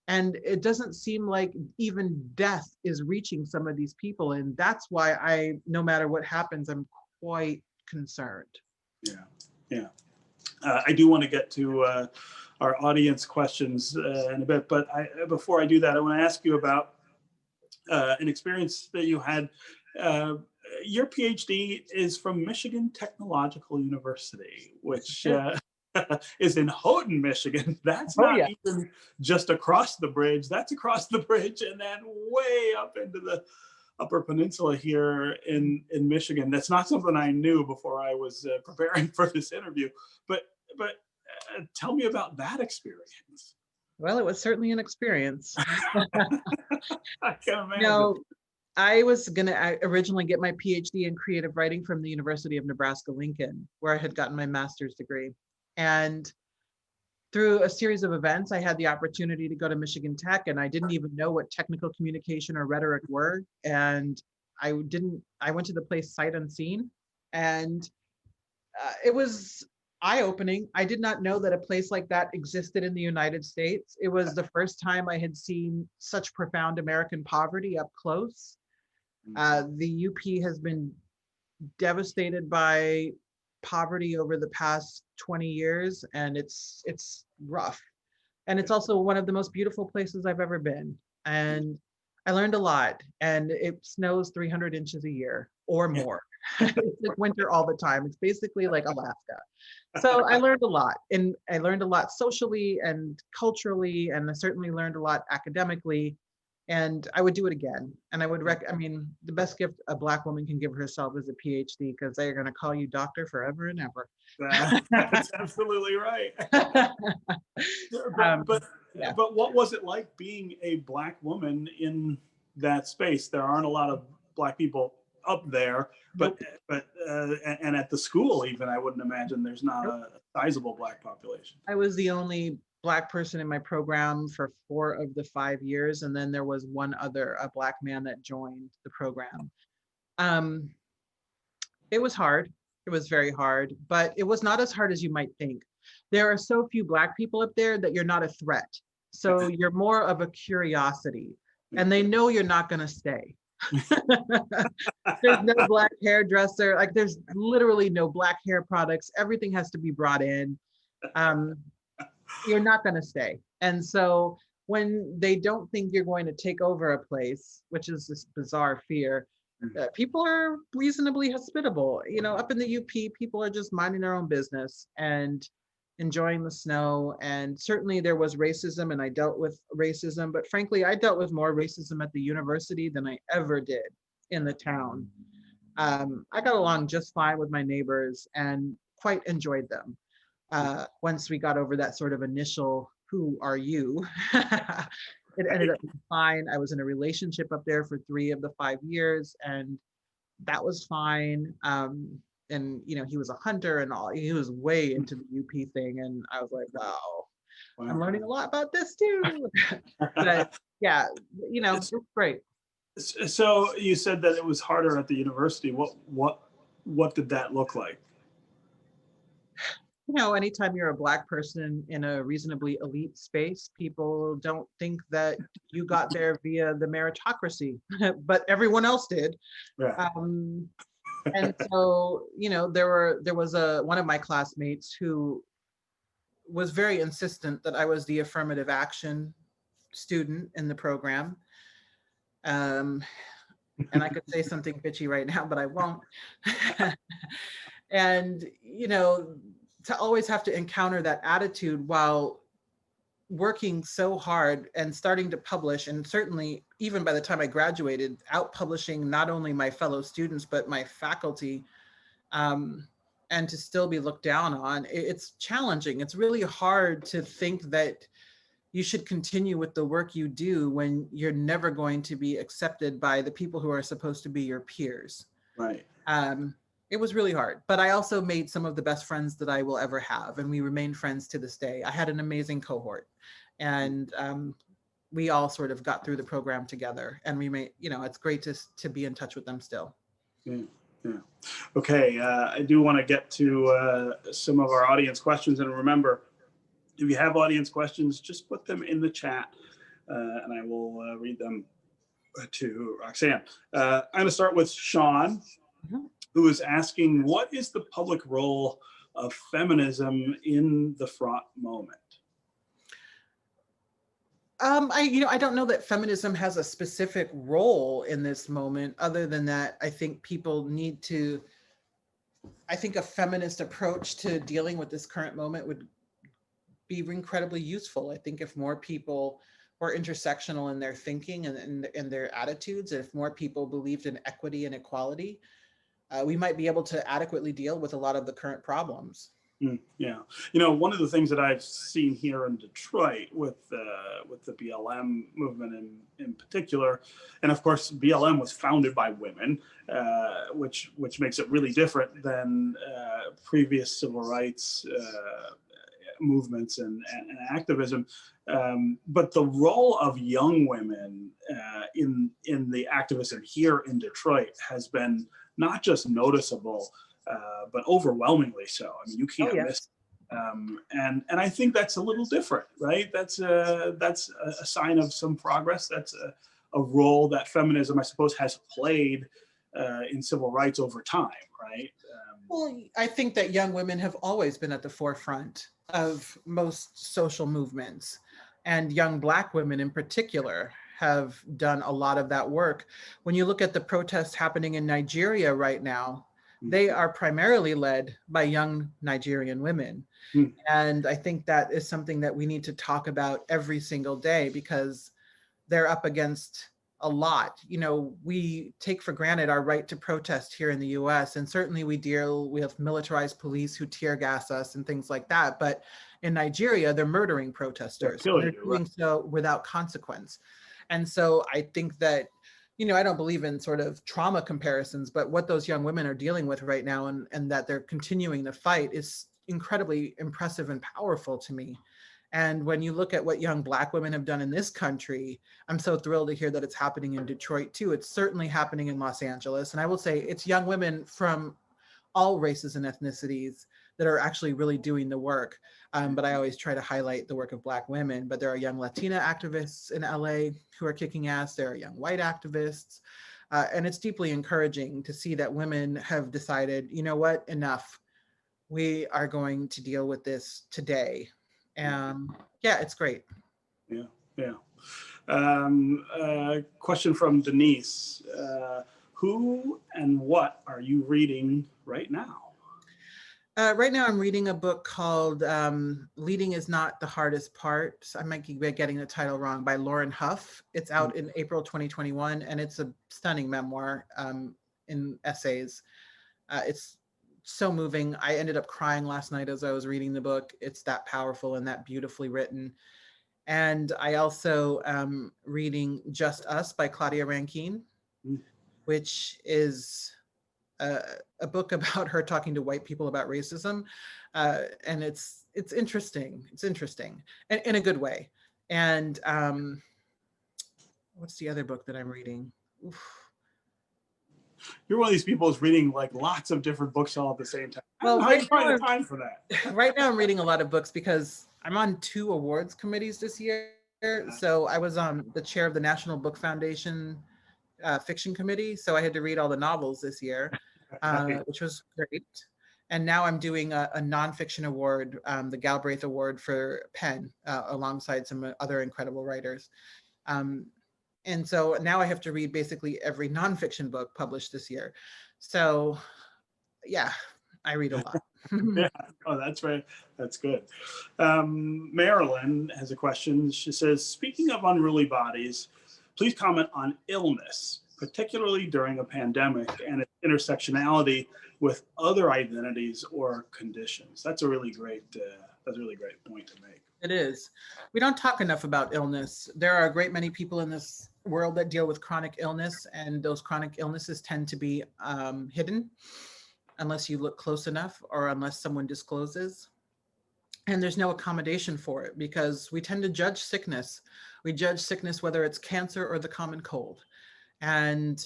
And it doesn't seem like even death is reaching some of these people. And that's why no matter what happens, I'm quite concerned. Yeah. Yeah. I do want to get to our audience questions in a bit, but before I do that, I want to ask you about an experience that you had. Your PhD is from Michigan Technological University, which is in Houghton, Michigan. That's Oh, not yeah. even just across the bridge. That's across the bridge and then way up into the Upper Peninsula here in Michigan. That's not something I knew before I was preparing for this interview. But tell me about that experience. Well, it was certainly an experience. I can imagine. Now, I was going to originally get my PhD in creative writing from the University of Nebraska-Lincoln, where I had gotten my master's degree. And through a series of events, I had the opportunity to go to Michigan Tech, and I didn't even know what technical communication or rhetoric were. And I went to the place sight unseen, and it was eye-opening. I did not know that a place like that existed in the United States. It was the first time I had seen such profound American poverty up close. The UP has been devastated by poverty over the past 20 years, and it's rough. And it's also one of the most beautiful places I've ever been. And I learned a lot, and it snows 300 inches a year or more. It's like winter all the time. It's basically like Alaska. So I learned a lot, and I learned a lot socially and culturally, and I certainly learned a lot academically. And I would do it again. And I would I mean, the best gift a Black woman can give herself is a PhD, because they're going to call you doctor forever and ever. That's absolutely right. But what was it like being a Black woman in that space? There aren't a lot of Black people up there, but and at the school even, I wouldn't imagine there's not a sizable Black population. I was the only Black person in my program for 4 of the 5 years, and then there was one other, a Black man that joined the program. It was hard. It was very hard, but it was not as hard as you might think. There are so few Black people up there that you're not a threat. So you're more of a curiosity, and they know you're not going to stay. There's no Black hairdresser. Like there's literally no Black hair products. Everything has to be brought in. You're not going to stay. And so when they don't think you're going to take over a place, which is this bizarre fear, people are reasonably hospitable. You know, up in the UP, people are just minding their own business and enjoying the snow. And certainly there was racism, and I dealt with racism, but frankly, I dealt with more racism at the university than I ever did in the town. I got along just fine with my neighbors and quite enjoyed them. Once we got over that sort of initial, who are you? It ended up being fine. I was in a relationship up there for 3 of the 5 years, and that was fine. And you know, he was a hunter and all. He was way into the UP thing, and I was like, wow. I'm learning a lot about this too. But yeah, you know, it's great. So you said that it was harder at the university. What did that look like? You know, anytime you're a Black person in a reasonably elite space, people don't think that you got there via the meritocracy, but everyone else did. Yeah. And so, you know, there was one of my classmates who was very insistent that I was the affirmative action student in the program. And I could say something bitchy right now, but I won't. And, you know, to always have to encounter that attitude while working so hard and starting to publish, and certainly even by the time I graduated, out publishing not only my fellow students, but my faculty, and to still be looked down on, it's challenging. It's really hard to think that you should continue with the work you do when you're never going to be accepted by the people who are supposed to be your peers. Right. It was really hard, but I also made some of the best friends that I will ever have, and we remain friends to this day. I had an amazing cohort, and we all sort of got through the program together, and we made, you know, it's great to be in touch with them still. Yeah. Yeah. Okay. I do want to get to some of our audience questions, and remember, if you have audience questions, just put them in the chat, and I will read them to Roxane. I'm going to start with Sean, who is asking, what is the public role of feminism in the fraught moment? I don't know that feminism has a specific role in this moment, other than that I think people need to, I think a feminist approach to dealing with this current moment would be incredibly useful. I think if more people were intersectional in their thinking and in their attitudes, and if more people believed in equity and equality, we might be able to adequately deal with a lot of the current problems. Yeah, you know, one of the things that I've seen here in Detroit with the BLM movement in particular, and of course BLM was founded by women, which makes it really different than previous civil rights movements and activism. But the role of young women in the activism here in Detroit has been not just noticeable, but overwhelmingly so. I mean, you can't miss. And I think that's a little different, right? That's a sign of some progress. That's a role that feminism, I suppose, has played in civil rights over time, right? Well, I think that young women have always been at the forefront of most social movements, and young Black women in particular have done a lot of that work. When you look at the protests happening in Nigeria right now, they are primarily led by young Nigerian women. And I think that is something that we need to talk about every single day, because they're up against a lot. You know, we take for granted our right to protest here in the US, and certainly we deal with militarized police who tear gas us and things like that. But in Nigeria, they're murdering protesters. They're doing so without consequence. And so I think that, you know, I don't believe in sort of trauma comparisons, but what those young women are dealing with right now, and that they're continuing the fight, is incredibly impressive and powerful to me. And when you look at what young Black women have done in this country, I'm so thrilled to hear that it's happening in Detroit too. It's certainly happening in Los Angeles. And I will say it's young women from all races and ethnicities that are actually really doing the work. But I always try to highlight the work of Black women. But there are young Latina activists in LA who are kicking ass. There are young white activists. And it's deeply encouraging to see that women have decided, you know what, enough. We are going to deal with this today. Yeah, it's great. Yeah. Question from Denise. Who and what are you reading right now? Right now I'm reading a book called Leading is Not the Hardest Part. I might be getting the title wrong, by Lauren Huff. It's out in April 2021, and it's a stunning memoir in essays. It's so moving. I ended up crying last night as I was reading the book. It's that powerful and that beautifully written. And I also am reading Just Us by Claudia Rankine, which is a book about her talking to white people about racism. And it's interesting. It's interesting and in a good way. And what's the other book that I'm reading? Oof. You're one of these people who's reading like lots of different books all at the same time. Well, how do you find the time for that? Right now I'm reading a lot of books because I'm on 2 awards committees this year. So I was the chair of the National Book Foundation fiction committee. So I had to read all the novels this year, which was great. And now I'm doing a nonfiction award, the Galbraith Award for Penn, alongside some other incredible writers. And so now I have to read basically every nonfiction book published this year. So yeah, I read a lot. Yeah. Oh, that's right. That's good. Marilyn has a question. She says, speaking of unruly bodies, please comment on illness, particularly during a pandemic, and its intersectionality with other identities or conditions. That's a really great point to make. It is. We don't talk enough about illness. There are a great many people in this world that deal with chronic illness, and those chronic illnesses tend to be hidden unless you look close enough or unless someone discloses. And there's no accommodation for it because we tend to judge sickness. We judge sickness whether it's cancer or the common cold. And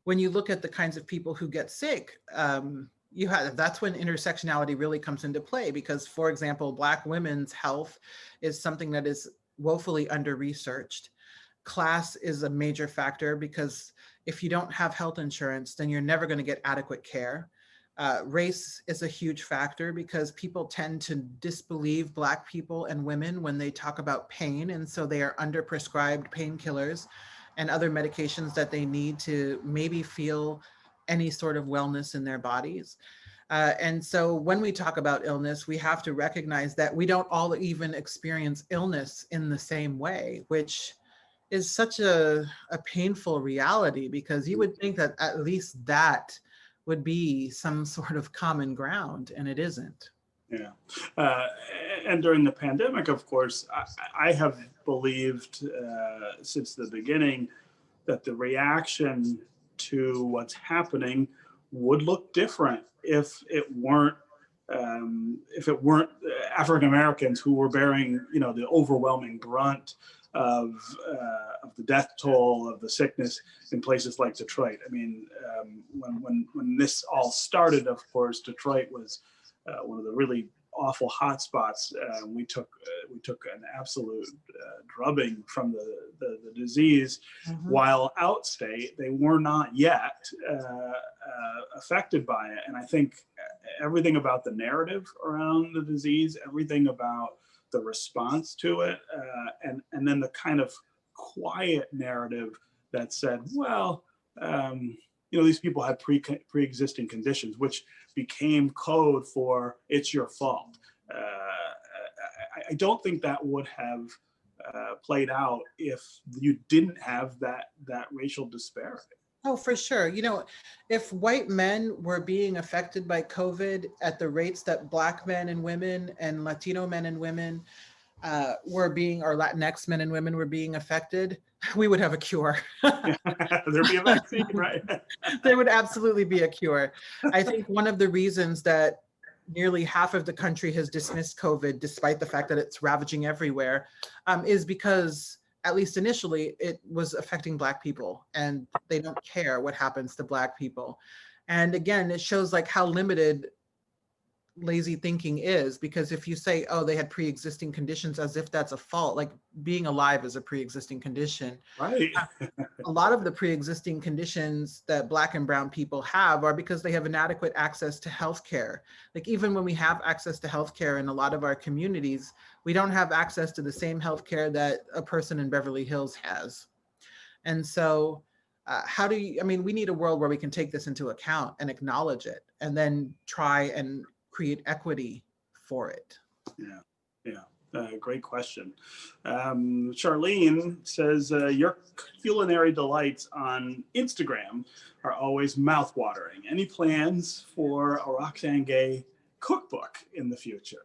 when you look at the kinds of people who get sick, that's when intersectionality really comes into play because, for example, Black women's health is something that is woefully under-researched. Class is a major factor because if you don't have health insurance, then you're never going to get adequate care. Race is a huge factor because people tend to disbelieve Black people and women when they talk about pain, and so they are under-prescribed painkillers and other medications that they need to maybe feel any sort of wellness in their bodies. And so when we talk about illness, we have to recognize that we don't all even experience illness in the same way, which is such a painful reality because you would think that at least that would be some sort of common ground, and it isn't. Yeah. And during the pandemic, of course, I have believed since the beginning that the reaction to what's happening would look different if it weren't African Americans who were bearing, the overwhelming brunt of the death toll, of the sickness in places like Detroit. I mean, when this all started, of course, Detroit was one of the really awful hotspots. We took an absolute drubbing from the disease. Mm-hmm. While outstate, they were not yet affected by it. And I think everything about the narrative around the disease, everything about the response to it, and then the kind of quiet narrative that said, well, these people had pre-existing conditions, which became code for it's your fault. I don't think that would have played out if you didn't have that racial disparity. Oh, for sure. If white men were being affected by COVID at the rates that Black men and women and Latino men and women or Latinx men and women were being affected, we would have a cure. There'd be a vaccine, right? There would absolutely be a cure. I think one of the reasons that nearly half of the country has dismissed COVID, despite the fact that it's ravaging everywhere, is because, at least initially, it was affecting Black people, and they don't care what happens to Black people. And again, it shows like how limited lazy thinking is, because if you say, oh, they had pre-existing conditions as if that's a fault, like being alive is a pre-existing condition. Right. A lot of the pre-existing conditions that Black and brown people have are because they have inadequate access to healthcare. Like even when we have access to healthcare in a lot of our communities, we don't have access to the same healthcare that a person in Beverly Hills has. And so we need a world where we can take this into account and acknowledge it and then try and create equity for it. Yeah. Great question. Charlene says, your culinary delights on Instagram are always mouthwatering. Any plans for a Roxane Gay cookbook in the future?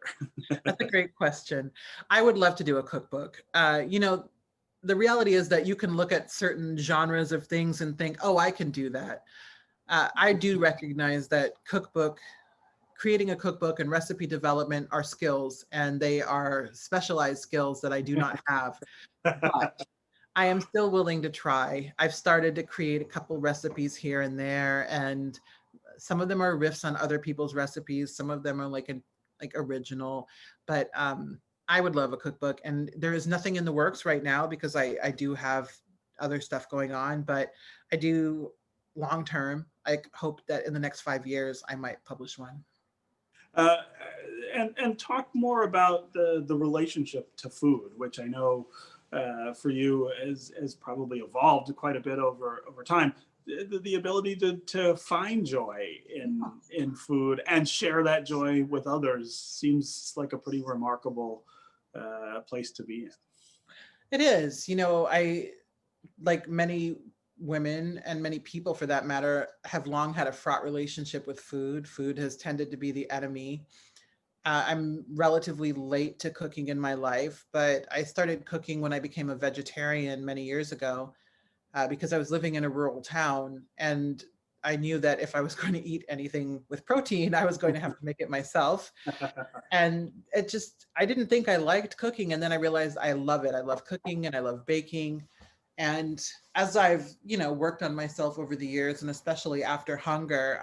That's a great question. I would love to do a cookbook. The reality is that you can look at certain genres of things and think, oh, I can do that. I do recognize that creating a cookbook and recipe development are skills, and they are specialized skills that I do not have. But I am still willing to try. I've started to create a couple recipes here and there, and some of them are riffs on other people's recipes. Some of them are like original, but I would love a cookbook, and there is nothing in the works right now because I do have other stuff going on, but I do long-term, I hope that in the next 5 years, I might publish one. Uh, and talk more about the relationship to food, which I know for you has probably evolved quite a bit over time. The ability to find joy in food and share that joy with others seems like a pretty remarkable place to be in. It is, I, like many women and many people for that matter, have long had a fraught relationship with food. Food has tended to be the enemy. I'm relatively late to cooking in my life, but I started cooking when I became a vegetarian many years ago because I was living in a rural town, and I knew that if I was going to eat anything with protein, I was going to have to make it myself. And I didn't think I liked cooking. And then I realized I love it. I love cooking and I love baking. And as I've, worked on myself over the years, and especially after hunger,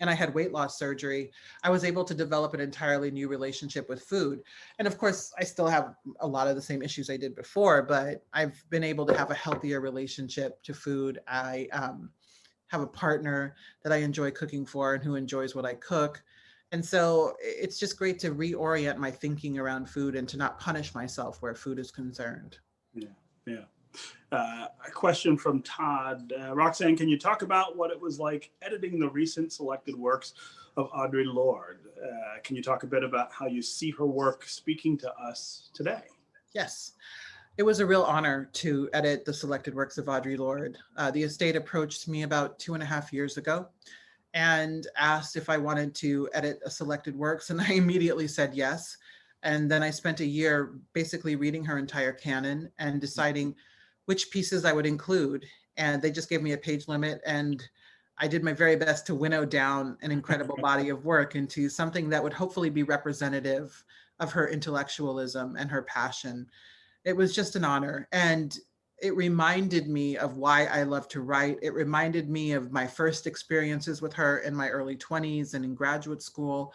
and I had weight loss surgery, I was able to develop an entirely new relationship with food. And of course, I still have a lot of the same issues I did before, but I've been able to have a healthier relationship to food. I have a partner that I enjoy cooking for and who enjoys what I cook. And so it's just great to reorient my thinking around food and to not punish myself where food is concerned. Yeah. A question from Todd. Roxane, can you talk about what it was like editing the recent selected works of Audre Lorde? Can you talk a bit about how you see her work speaking to us today? Yes. It was a real honor to edit the selected works of Audre Lorde. The estate approached me about 2.5 years ago and asked if I wanted to edit a selected works, and I immediately said yes. And then I spent a year basically reading her entire canon and deciding which pieces I would include. And they just gave me a page limit, and I did my very best to winnow down an incredible body of work into something that would hopefully be representative of her intellectualism and her passion. It was just an honor. And it reminded me of why I love to write. It reminded me of my first experiences with her in my early 20s and in graduate school.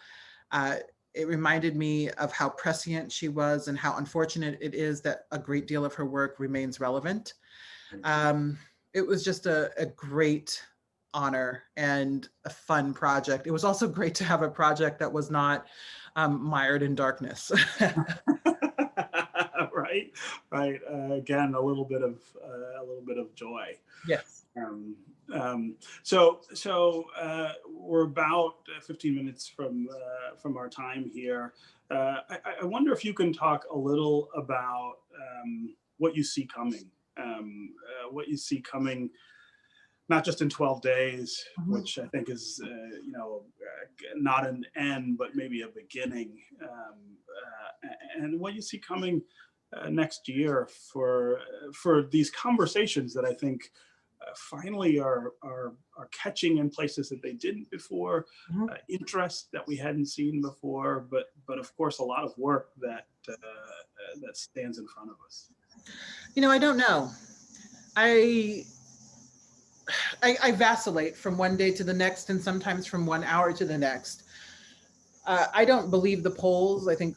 It reminded me of how prescient she was and how unfortunate it is that a great deal of her work remains relevant. It was just a great honor and a fun project. It was also great to have a project that was not mired in darkness. Right. Again, a little bit of joy. Yes. So we're about 15 minutes from our time here. I wonder if you can talk a little about what you see coming. Not just in 12 days, which I think is, not an end, but maybe a beginning. And what you see coming next year for these conversations that I think finally are catching in places that they didn't before, interest that we hadn't seen before, but of course a lot of work that stands in front of us. I don't know. I vacillate from one day to the next, and sometimes from 1 hour to the next. I don't believe the polls. I think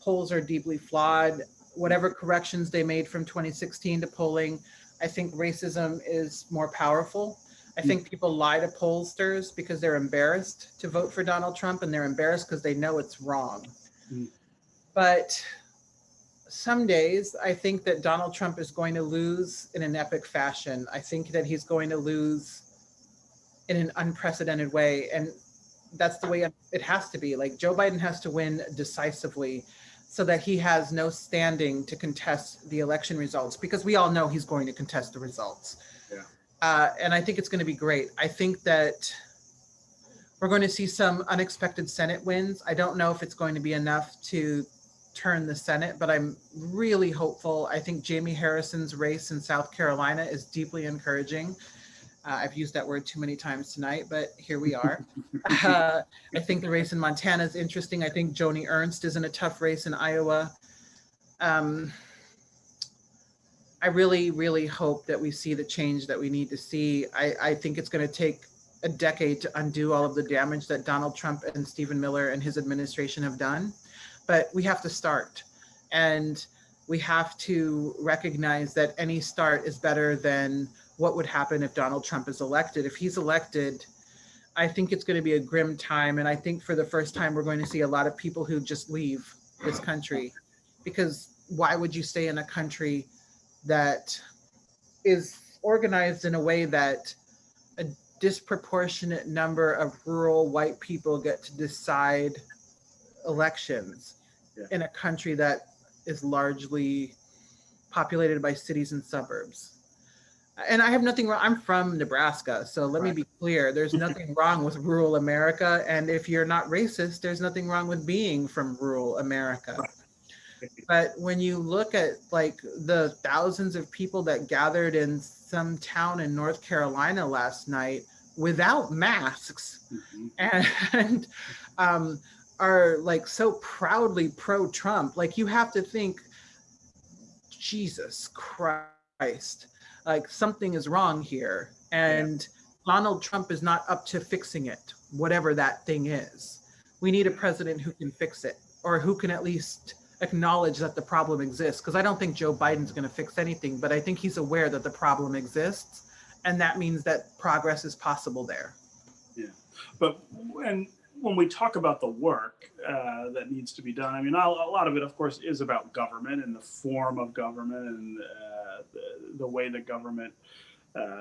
polls are deeply flawed. Whatever corrections they made from 2016 to polling, I think racism is more powerful. I think people lie to pollsters because they're embarrassed to vote for Donald Trump, and they're embarrassed because they know it's wrong. But some days I think that Donald Trump is going to lose in an epic fashion. I think that he's going to lose in an unprecedented way. And that's the way it has to be. Like, Joe Biden has to win decisively so that he has no standing to contest the election results, because we all know he's going to contest the results. And I think it's going to be great. I think that we're going to see some unexpected Senate wins. I don't know if it's going to be enough to turn the Senate, but I'm really hopeful. I think Jamie Harrison's race in South Carolina is deeply encouraging. I've used that word too many times tonight, but here we are. I think the race in Montana is interesting. I think Joni Ernst is in a tough race in Iowa. I really, really hope that we see the change that we need to see. I think it's going to take a decade to undo all of the damage that Donald Trump and Stephen Miller and his administration have done. But we have to start. And we have to recognize that any start is better than what would happen if Donald Trump is elected. If he's elected, I think it's going to be a grim time. And I think for the first time, we're going to see a lot of people who just leave this country, because why would you stay in a country that is organized in a way that a disproportionate number of rural white people get to decide elections in a country that is largely populated by cities and suburbs? And I have nothing wrong. I'm from Nebraska, so let me be clear. There's nothing wrong with rural America. And if you're not racist, there's nothing wrong with being from rural America. But when you look at like the thousands of people that gathered in some town in North Carolina last night without masks and are like so proudly pro-Trump, like you have to think, Jesus Christ, like something is wrong here. And Donald Trump is not up to fixing it, whatever that thing is. We need a president who can fix it, or who can at least acknowledge that the problem exists. Because I don't think Joe Biden's going to fix anything, but I think he's aware that the problem exists. And that means that progress is possible there. Yeah. But when we talk about the work that needs to be done, I mean, a lot of it, of course, is about government and the form of government and the way that government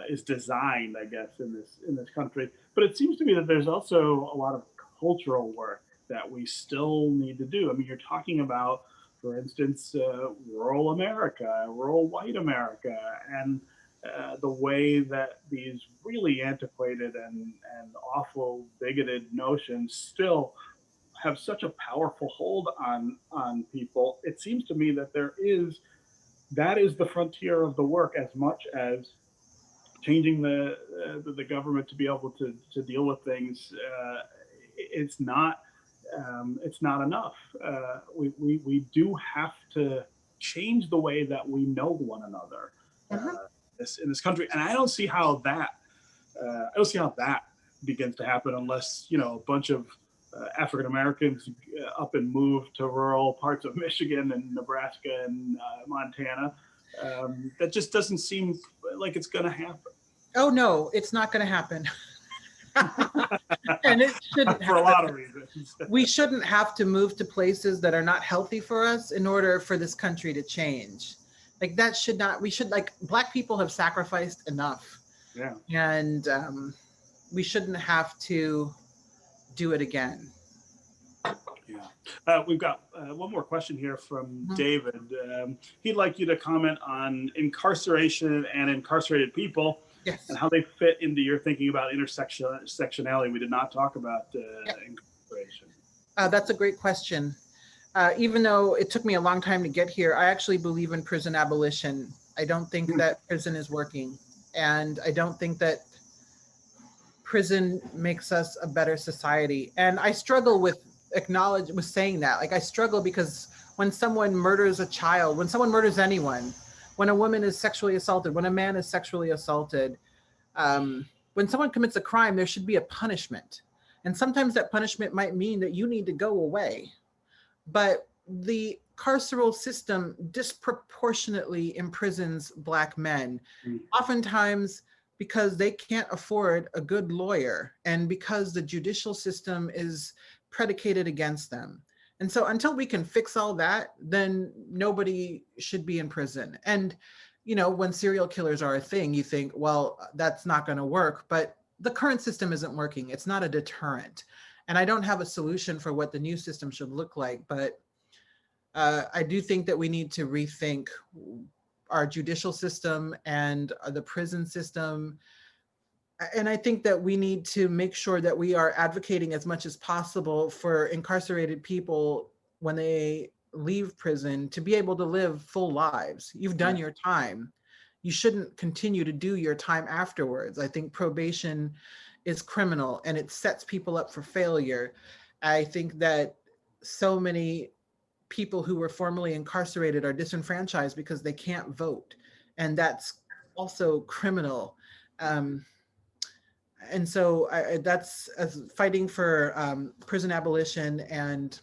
is designed, I guess, in this country. But it seems to me that there's also a lot of cultural work that we still need to do. I mean, you're talking about, for instance, rural America, rural white America, and the way that these really antiquated and awful bigoted notions still have such a powerful hold on people. It seems to me that that is the frontier of the work, as much as changing the government to be able to deal with things. It's not enough. We do have to change the way that we know one another in this country, and I don't see how that begins to happen unless a bunch of African Americans up and move to rural parts of Michigan and Nebraska and Montana. That just doesn't seem like it's going to happen. Oh no, it's not going to happen. And it shouldn't for a lot of reasons. We shouldn't have to move to places that are not healthy for us in order for this country to change. Like that should not, we should, like, Black people have sacrificed enough. Yeah. And we shouldn't have to do it again. Yeah. We've got one more question here from David. He'd like you to comment on incarceration and incarcerated people. Yes. And how they fit into your thinking about intersectionality. We did not talk about incarceration. That's a great question. Even though it took me a long time to get here, I actually believe in prison abolition. I don't think that prison is working. And I don't think that prison makes us a better society. And I struggle with saying that. Like, I struggle because when someone murders a child, when someone murders anyone, when a woman is sexually assaulted, when a man is sexually assaulted, when someone commits a crime, there should be a punishment. And sometimes that punishment might mean that you need to go away. But the carceral system disproportionately imprisons Black men, oftentimes because they can't afford a good lawyer and because the judicial system is predicated against them. And so until we can fix all that, then nobody should be in prison. And, when serial killers are a thing, you think, well, that's not going to work. But the current system isn't working. It's not a deterrent. And I don't have a solution for what the new system should look like. But I do think that we need to rethink our judicial system and the prison system. And I think that we need to make sure that we are advocating as much as possible for incarcerated people when they leave prison to be able to live full lives. You've done your time. You shouldn't continue to do your time afterwards. I think probation is criminal and it sets people up for failure. I think that so many people who were formerly incarcerated are disenfranchised because they can't vote. And that's also criminal. And so that's fighting for prison abolition and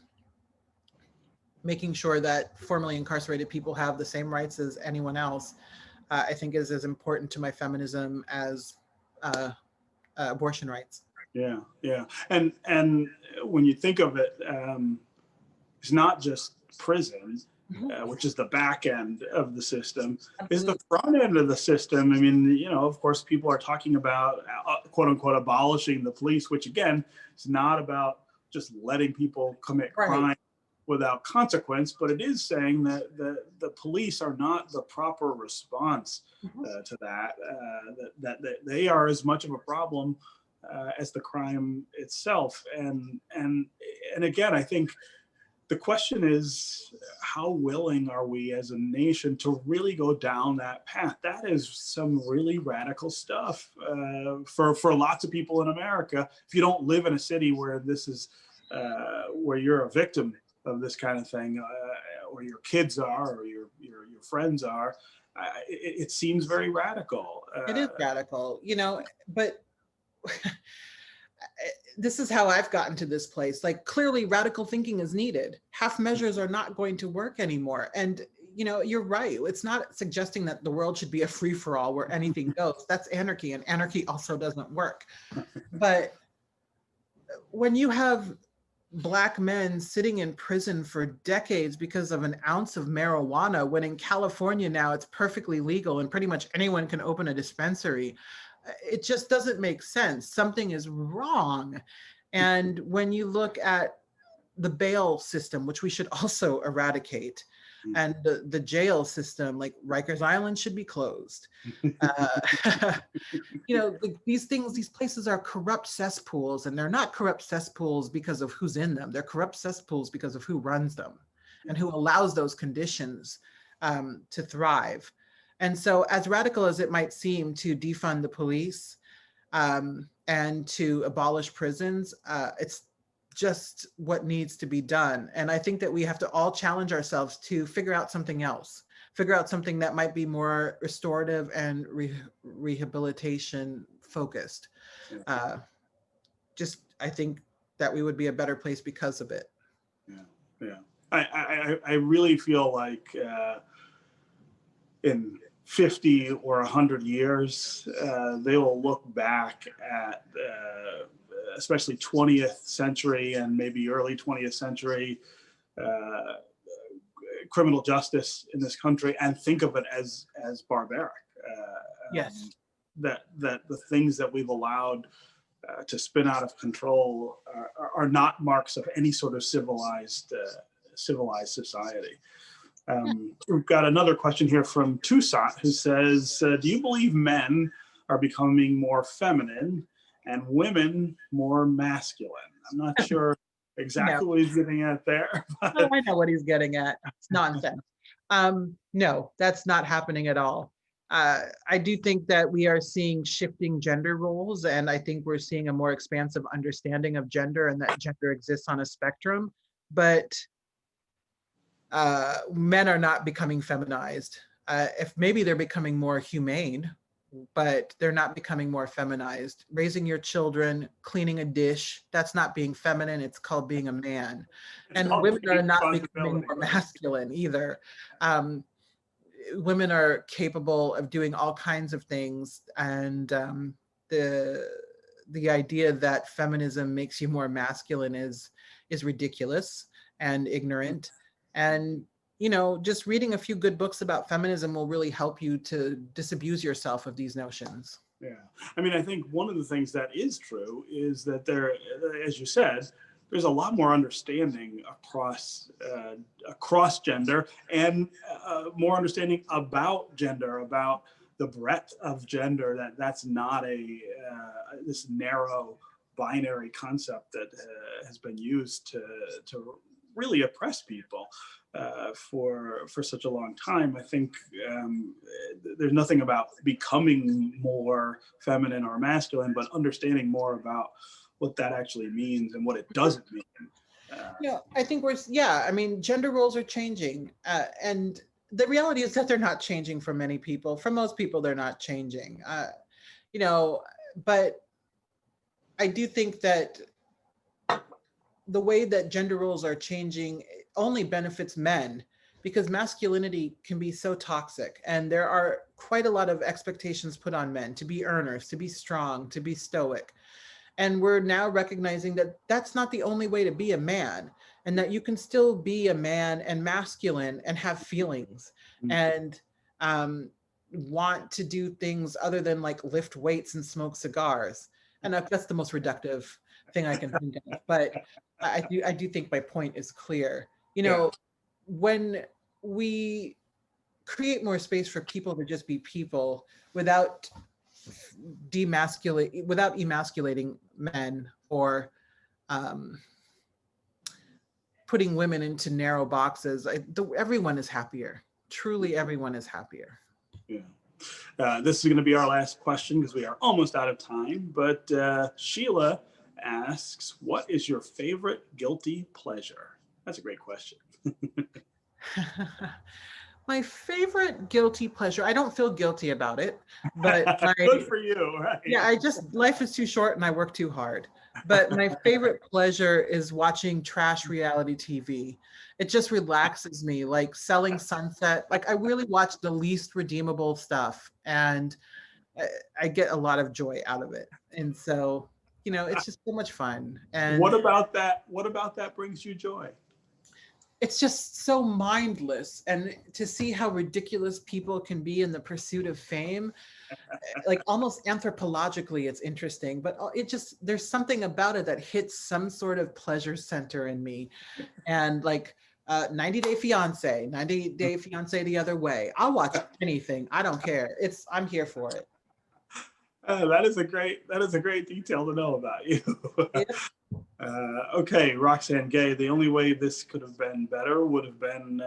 making sure that formerly incarcerated people have the same rights as anyone else. I think is as important to my feminism as abortion rights. Yeah, yeah. And when you think of it, it's not just prison, which is the back end of the system, is the front end of the system. I mean, you know, of course, people are talking about quote unquote abolishing the police, which again is not about just letting people commit crime without consequence, but it is saying that the police are not the proper response to that, that they are as much of a problem as the crime itself. And again, I think the question is, how willing are we as a nation to really go down that path? That is some really radical stuff for lots of people in America. If you don't live in a city where this is, where you're a victim of this kind of thing, or your kids are, or your friends are, it seems very radical. It is radical, you know, but this is how I've gotten to this place. Like, clearly radical thinking is needed. Half measures are not going to work anymore. And, you know, you're right. It's not suggesting that the world should be a free for all where anything goes. That's anarchy, and anarchy also doesn't work. But when you have Black men sitting in prison for decades because of an ounce of marijuana, when in California now it's perfectly legal and pretty much anyone can open a dispensary, it just doesn't make sense. Something is wrong. And when you look at the bail system, which we should also eradicate, and the jail system, like Rikers Island should be closed. You know, these things, these places are corrupt cesspools, and they're not corrupt cesspools because of who's in them. They're corrupt cesspools because of who runs them and who allows those conditions to thrive. And so, as radical as it might seem to defund the police and to abolish prisons, it's just what needs to be done. And I think that we have to all challenge ourselves to figure out something else, figure out something that might be more restorative and rehabilitation focused. Just, I think that we would be a better place because of it. Yeah. I really feel like in 50 or 100 years, they will look back at especially 20th century and maybe early 20th century criminal justice in this country and think of it as barbaric. Yes. That the things that we've allowed to spin out of control are not marks of any sort of civilized society. We've got another question here from Toussaint, who says, do you believe men are becoming more feminine and women more masculine? I'm not sure exactly what he's getting at there. But... Oh, I know what he's getting at. It's nonsense. No, that's not happening at all. I do think that we are seeing shifting gender roles, and I think we're seeing a more expansive understanding of gender, and that gender exists on a spectrum. But men are not becoming feminized. If maybe they're becoming more humane, but they're not becoming more feminized. Raising your children, cleaning a dish, that's not being feminine, it's called being a man. And women are not becoming more masculine either. Women are capable of doing all kinds of things, and the idea that feminism makes you more masculine is ridiculous and ignorant. And you know, just reading a few good books about feminism will really help you to disabuse yourself of these notions. Yeah, I mean, I think one of the things that is true is that there, as you said, there's a lot more understanding across gender, and more understanding about gender, about the breadth of gender. That's not this narrow binary concept that has been used to really oppress people for such a long time. I think there's nothing about becoming more feminine or masculine, but understanding more about what that actually means and what it doesn't mean. Yeah, I think I mean, gender roles are changing. And the reality is that they're not changing for many people. For most people, they're not changing. You know, but I do think that the way that gender roles are changing only benefits men, because masculinity can be so toxic, and there are quite a lot of expectations put on men to be earners, to be strong, to be stoic. And we're now recognizing that that's not the only way to be a man, and that you can still be a man and masculine and have feelings and want to do things other than like lift weights and smoke cigars. And that's the most reductive thing I can think of. But I do think my point is clear. You know, when we create more space for people to just be people without emasculating men or putting women into narrow boxes, everyone is happier. Truly, everyone is happier. Yeah. This is going to be our last question because we are almost out of time. But Sheila asks, what is your favorite guilty pleasure? That's a great question. My favorite guilty pleasure, I don't feel guilty about it, but good for you, right? Yeah, life is too short and I work too hard. But my favorite pleasure is watching trash reality TV. It just relaxes me, like Selling Sunset. Like I really watch the least redeemable stuff, and I get a lot of joy out of it. And so, you know, it's just so much fun. And what about that brings you joy? It's just so mindless, and to see how ridiculous people can be in the pursuit of fame, like almost anthropologically, it's interesting, but there's something about it that hits some sort of pleasure center in me. And like 90 Day Fiance the other way. I'll watch anything. I don't care. I'm here for it. That is a great detail to know about you. Yeah. Okay, Roxane Gay, the only way this could have been better would have been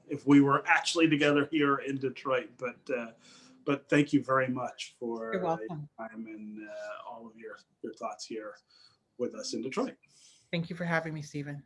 if we were actually together here in Detroit. But thank you very much for your time and all of your thoughts here with us in Detroit. Thank you for having me, Stephen.